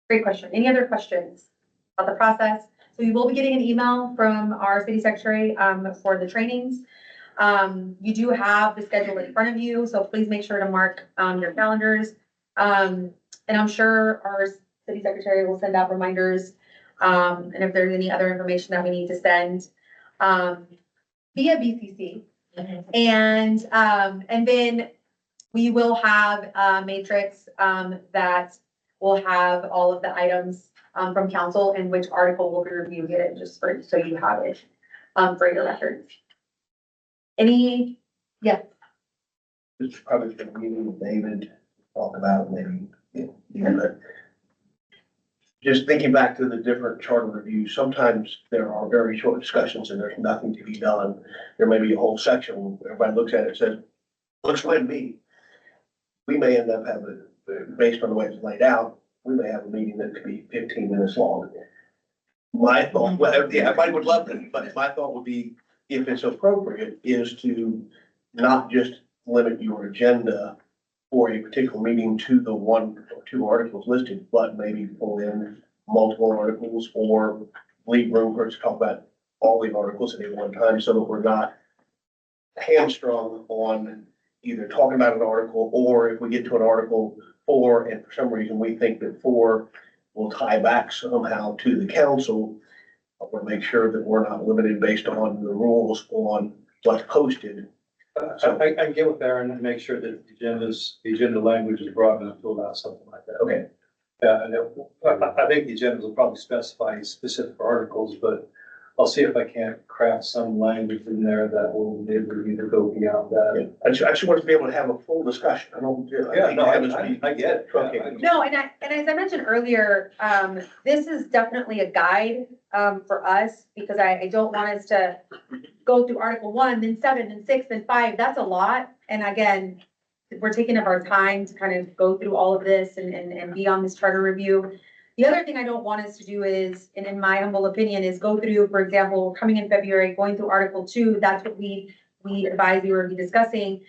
Great question. Any other questions about the process? So you will be getting an email from our city secretary, for the trainings. You do have the schedule in front of you, so please make sure to mark, your calendars. And I'm sure our city secretary will send out reminders, and if there's any other information that we need to send, via BCC. And then we will have a matrix, that will have all of the items, from council and which article will be reviewed, get it just so you have it, for your records. Yeah. This is probably the meeting with David, talk about maybe, you know, but just thinking back to the different charter reviews, sometimes there are very short discussions and there's nothing to be done. There may be a whole section, everybody looks at it and says, looks like me. We may end up having, based on the way it's laid out, we may have a meeting that could be 15 minutes long. My thought, well, yeah, everybody would love it, but my thought would be, if it's appropriate, is to not just limit your agenda for a particular meeting to the one or two articles listed, but maybe pull in multiple articles or leave room for us to talk about all the articles at any one time so that we're not hamstrung on either talking about an article, or if we get to an article 4 and for some reason we think that 4 will tie back somehow to the council, I want to make sure that we're not limited based on the rules on what's posted. So I can get with Aaron and make sure that the agenda language is broad enough to allow something like that. Okay. Yeah, and I think the agenda will probably specify specific articles, but I'll see if I can't craft some language in there that will enable you to go beyond that. I just want to be able to have a full discussion. I don't. I get it. Okay. No, and as I mentioned earlier, this is definitely a guide, for us, because I don't want us to go through Article 1, then 7, then 6, then 5. That's a lot. And again, we're taking up our time to kind of go through all of this and be on this charter review. The other thing I don't want us to do is, and in my humble opinion, is go through, for example, coming in February, going through Article 2, that's what we advise you will be discussing.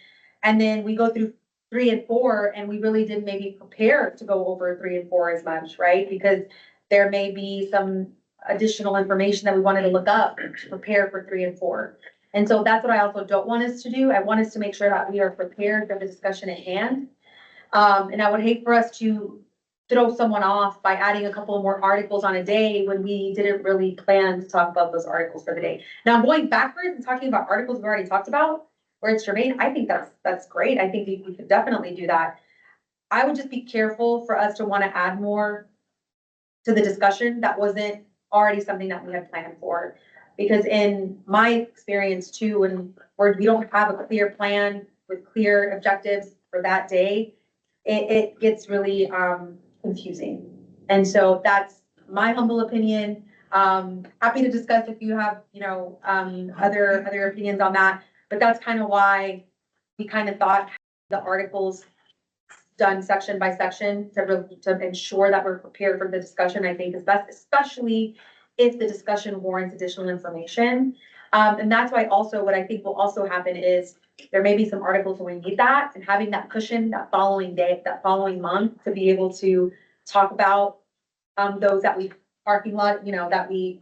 And then we go through 3 and 4, and we really didn't maybe prepare to go over 3 and 4 as much, right? Because there may be some additional information that we wanted to look up to prepare for 3 and 4. And so that's what I also don't want us to do. I want us to make sure that we are prepared for the discussion at hand. And I would hate for us to throw someone off by adding a couple more articles on a day when we didn't really plan to talk about those articles for the day. Now, going backwards and talking about articles we've already talked about, where it's germane, I think that's great. I think we could definitely do that. I would just be careful for us to want to add more to the discussion that wasn't already something that we had planned for. Because in my experience too, when we don't have a clear plan with clear objectives for that day, it gets really confusing. And so that's my humble opinion. Happy to discuss if you have, other opinions on that. But that's kind of why we kind of thought the articles done section by section to ensure that we're prepared for the discussion, I think is best, especially if the discussion warrants additional information. And that's why also what I think will also happen is there may be some articles where we need that, and having that cushion that following day, that following month to be able to talk about those that we parking lot, that we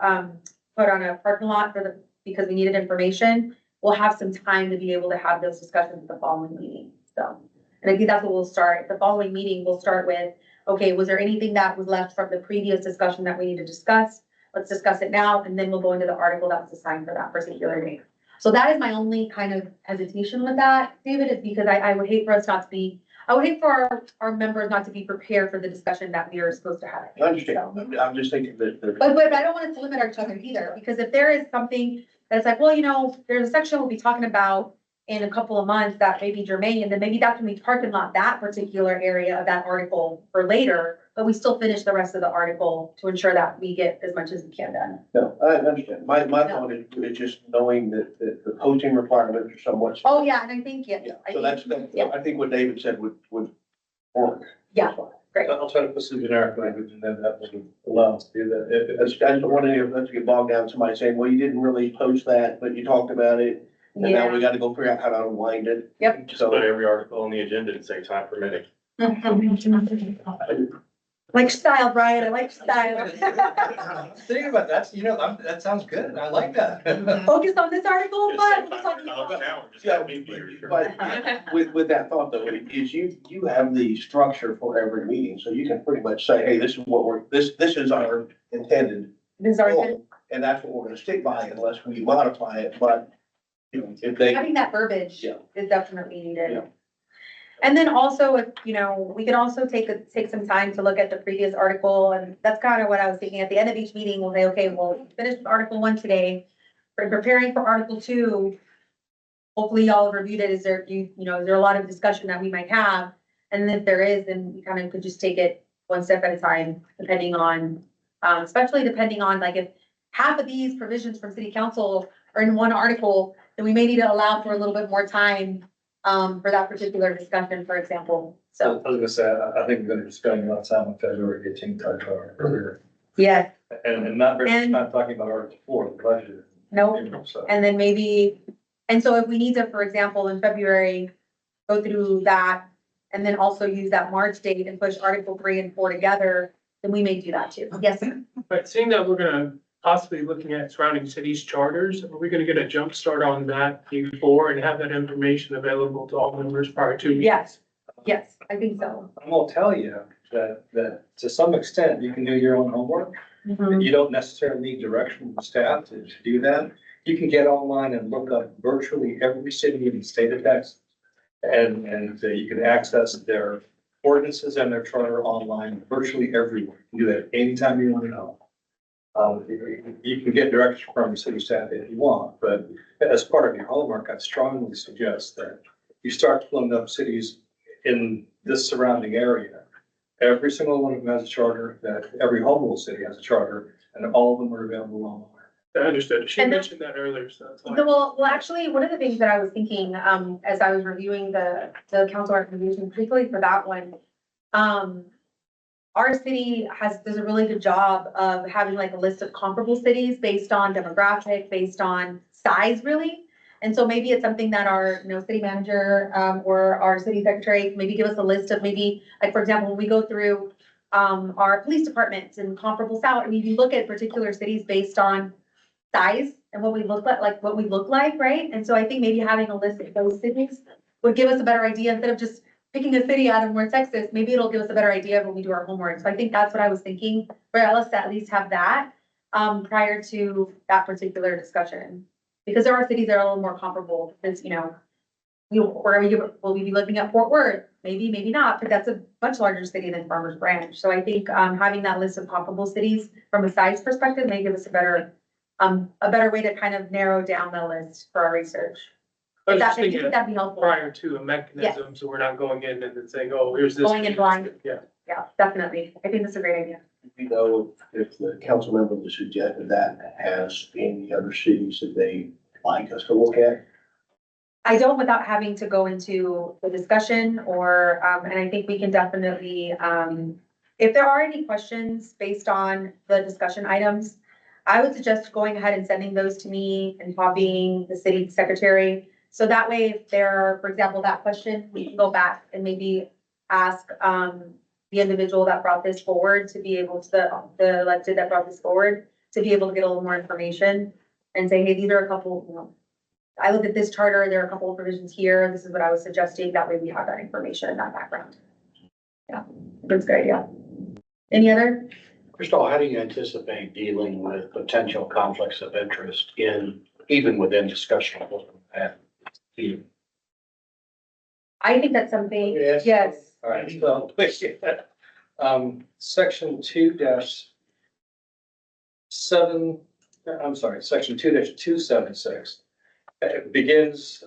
put on a parking lot because we needed information. We'll have some time to be able to have those discussions at the following meeting. So, and I think that's what we'll start. The following meeting, we'll start with, okay, was there anything that was left from the previous discussion that we need to discuss? Let's discuss it now, and then we'll go into the article that was assigned for that particular day. So that is my only kind of hesitation with that, David, is because I would hate for us not to be, I would hate for our members not to be prepared for the discussion that we are supposed to have. I understand. I'm just thinking that. But I don't want us to limit our other either, because if there is something that's like, well, there's a section we'll be talking about in a couple of months that may be germane, and then maybe that's when we parking lot that particular area of that article for later, but we still finish the rest of the article to ensure that we get as much as we can done. No, I understand. My thought is just knowing that the posting requirements are somewhat. Oh, yeah, and I think, Yeah, so that's, I think what David said would work. Yeah, great. I'll try to put some generic language and then that will allow us to do that. I just don't want any of us to get bogged down, somebody saying, well, you didn't really post that, but you talked about it. And now we gotta go figure out how to unwind it. Yep. Just put every article on the agenda and say time permitting. Like style, Brian, I like style. Thinking about that, that sounds good. I like that. Focus on this article, Just but. say time permitting. I've got an hour, just gotta be here. But with that thought though, is you have the structure for every meeting, so you can pretty much say, hey, this is what this is our intended This is our, goal, and that's what we're gonna stick by unless we modify it, but if they. having that verbiage Yeah. is definitely needed. Yeah. And then also, if, we could also take some time to look at the previous article, and that's kind of what I was thinking. At the end of each meeting, we'll say, okay, we'll finish with Article 1 today. We're preparing for Article 2. Hopefully y'all have reviewed it. Is there a lot of discussion that we might have? And if there is, then we kind of could just take it one step at a time, depending on, especially depending on, like, if half of these provisions from city council are in one article, then we may need to allow for a little bit more time for that particular discussion, for example. So, I was gonna say, I think we're gonna be spending a lot of time on February 18th, earlier. yeah, And not And- talking about Article 4, the budget. no. So, And then maybe, and so if we need to, for example, in February, go through that and then also use that March date and push Article 3 and 4 together, then we may do that too. Yes, sir. But seeing that we're gonna possibly looking at surrounding cities charters, are we gonna get a jump start on that before and have that information available to all members prior to? Yes, yes, I think so. I'm gonna tell you that to some extent, you can do your own homework. Mhm. You don't necessarily need direction from staff to do that. You can get online and look up virtually every city in the state of Texas. And you can access their ordinances and their charter online virtually everywhere. You can do that anytime you want to know. You can get direction from the city staff if you want, but as part of your homework, I strongly suggest that you start pulling up cities in this surrounding area. Every single one of them has a charter, that every home rule city has a charter, and all of them are available online. I understood. She And then- mentioned that earlier, so that's why. Well, actually, one of the things that I was thinking, as I was reviewing the council recommendation, particularly for that one, our city does a really good job of having like a list of comparable cities based on demographic, based on size really. And so maybe it's something that our, city manager, or our city secretary, can maybe give us a list of maybe, like, for example, when we go through, our police departments and comparable salary, we look at particular cities based on size and what we look like, right? And so I think maybe having a list of those cities would give us a better idea instead of just picking a city out of North Texas. Maybe it'll give us a better idea when we do our homework. So I think that's what I was thinking, for us to at least have that, prior to that particular discussion. Because there are cities that are a little more comparable, because, will we be looking at Fort Worth? Maybe, maybe not, but that's a much larger city than Farmers Branch. So I think, having that list of comparable cities from a size perspective may give us a better way to kind of narrow down the list for our research. I was That, just I think thinking that'd be helpful. prior to a mechanism, so we're not going in and then saying, oh, here's this. Going in blind. Yeah. Yeah, definitely. I think that's a great idea. You know, if the council member that suggested that has any other cities that they like us to look at? I don't without having to go into the discussion or, and I think we can definitely, if there are any questions based on the discussion items, I would suggest going ahead and sending those to me and copying the city secretary. So that way, if there are, for example, that question, we can go back and maybe ask, the individual that brought this forward to be able to, the elected that brought this forward, to be able to get a little more information and say, hey, these are a couple, I looked at this charter, there are a couple of provisions here, this is what I was suggesting, that way we have that information and that background. Yeah, that's a good idea. Any other? Crystal, how do you anticipate dealing with potential conflicts of interest even within discussion? I think that's something, Yes. yes. All right, so, section 2-7, I'm sorry, section 2-276 begins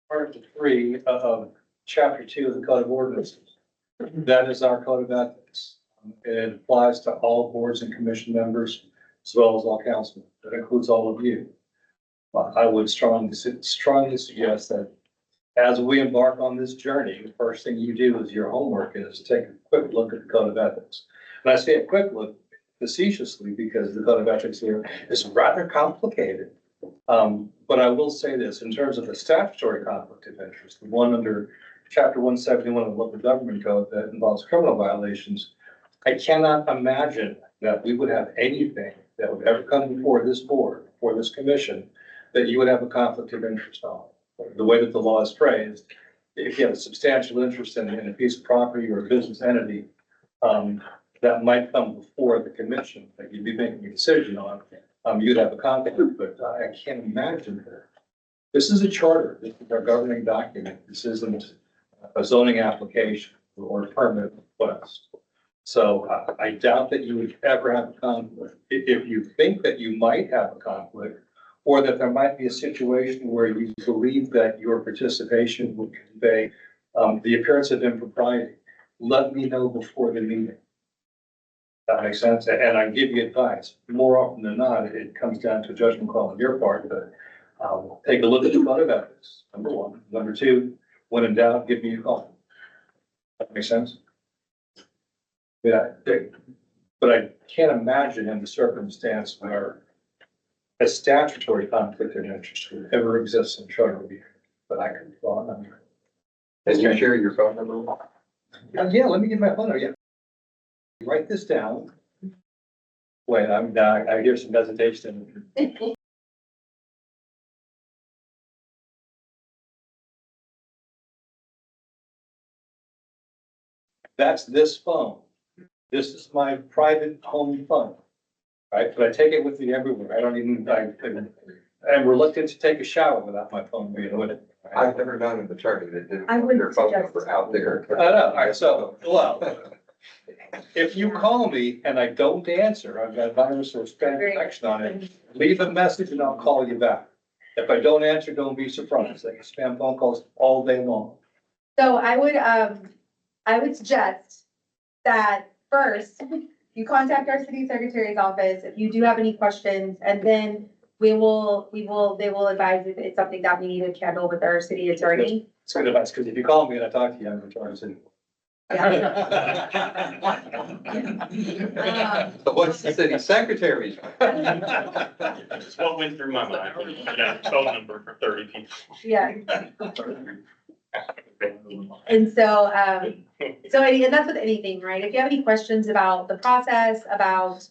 article 3 of chapter 2 of the Code of Ordinances. That is our code of ethics. It applies to all boards and commission members as well as all councilmen. That includes all of you. I would strongly suggest that as we embark on this journey, the first thing you do is your homework is take a quick look at the Code of Ethics. And I say a quick look facetiously because the Code of Ethics here is rather complicated. But I will say this, in terms of the statutory conflict of interest, the one under chapter 171 of the local government code that involves criminal violations, I cannot imagine that we would have anything that would ever come before this board, before this commission, that you would have a conflict of interest on. The way that the law is phrased, if you have a substantial interest in a piece of property or a business entity, that might come before the commission, that you'd be making a decision on, you'd have a conflict, but I can't imagine that. This is a charter, this is our governing document, this isn't a zoning application or a permit request. So I doubt that you would ever have a conflict. If you think that you might have a conflict, or that there might be a situation where you believe that your participation would convey the appearance of impropriety, let me know before the meeting. That makes sense? And I give you advice. More often than not, it comes down to a judgment call on your part, but take a look at the Code of Ethics, number one. Number two, when in doubt, give me a call. That makes sense? Yeah, but I can't imagine in the circumstance where a statutory conflict of interest would ever exist in charter review, but I could go on. Can you share your phone number? Yeah, let me get my phone number, yeah. Write this down. Wait, I hear some hesitation. That's this phone. This is my private home phone. Right, but I take it with me everywhere. I don't even, I'm reluctant to take a shower without my phone being with it. I've never known an attorney that didn't I want wouldn't their phone suggest- number out there. I know, all right, so, well, if you call me and I don't answer, I've got virus or spam infection on it, leave a message and I'll call you back. If I don't answer, don't be surprised. I get spam phone calls all day long. So I would suggest that first, you contact our city secretary's office if you do have any questions, and then they will advise if it's something that we need to handle with our city attorney. It's good advice, because if you call me and I talk to you, I'm in charge of. So what's the city secretary's? That's what went through my mind. I got a phone number for 30 people. Yeah. And so, and that's with anything, right? If you have any questions about the process, about,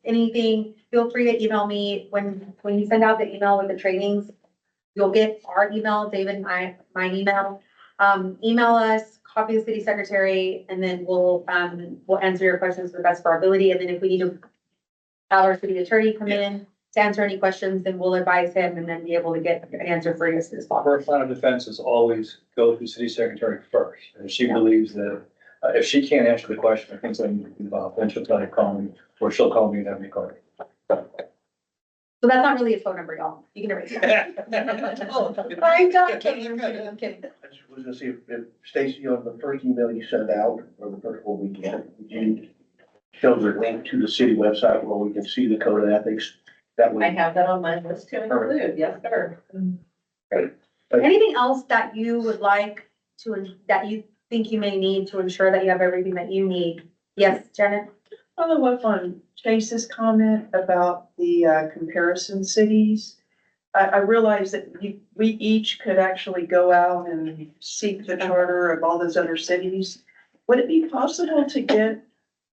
anything, feel free to email me. When you send out the email with the trainings, you'll get our email, David and my email. Email us, copy the city secretary, and then we'll answer your questions to the best of our ability. And then if we need to have our city attorney come in to answer any questions, then we'll advise him and then be able to get an answer for you as soon as possible. First line of defense is always go through city secretary first. And if she believes that, if she can't answer the question, I think something involved, then she'll try to call me, or she'll call me and have me call her. So that's not really his phone number, y'all. You can erase it. I'm not kidding, I'm kidding. I just was gonna see if Stacy, on the first email you sent out, or the first one we get, would you show the link to the city website where we can see the code of ethics? That I way, have that on my list to include, yes, sir. Anything else that you would like that you think you may need to ensure that you have everything that you need? Yes, Janet? Follow up on Chase's comment about the comparison cities. I realize that we each could actually go out and seek the charter of all those other cities. Would it be possible to get,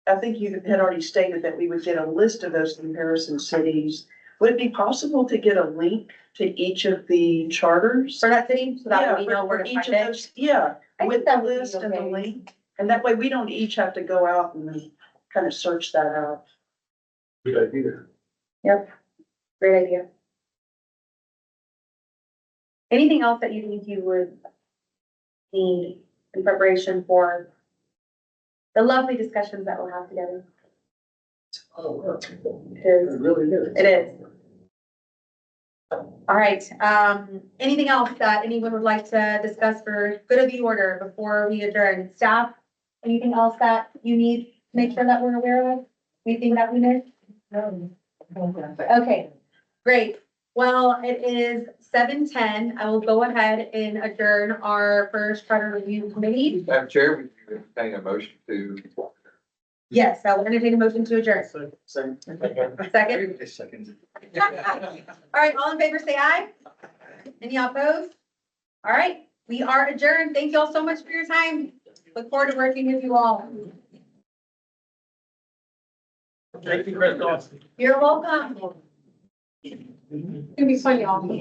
I think you had already stated that we would get a list of those comparison cities. Would it be possible to get a link to each of the charters? For that city, so that we Yeah, know where for to each find of it? those, yeah, I think with the that would be list and the okay. link. And that way we don't each have to go out and kind of search that out. Good idea. Yep, great idea. Anything else that you think you would need in preparation for the lovely discussions that we'll have together? It is. really is. It is. All right, anything else that anyone would like to discuss for good of the order before we adjourn? Staff, anything else that you need to make sure that we're aware of? Anything that we missed? Okay, great. Well, it is 7:10. I will go ahead and adjourn our first charter review committee. Madam Chair, would you entertain a motion to? Yes, I will entertain a motion to adjourn. Second? Second. All right, all in favor, say aye. Any opposed? All right, we are adjourned. Thank you all so much for your time. Look forward to working with you all. Thank you, Chris Dawson. You're welcome. It's gonna be fun, y'all. And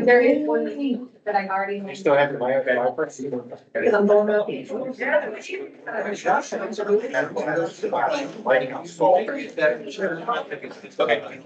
there is one thing that I already. You still have my first. I'm going up. Okay.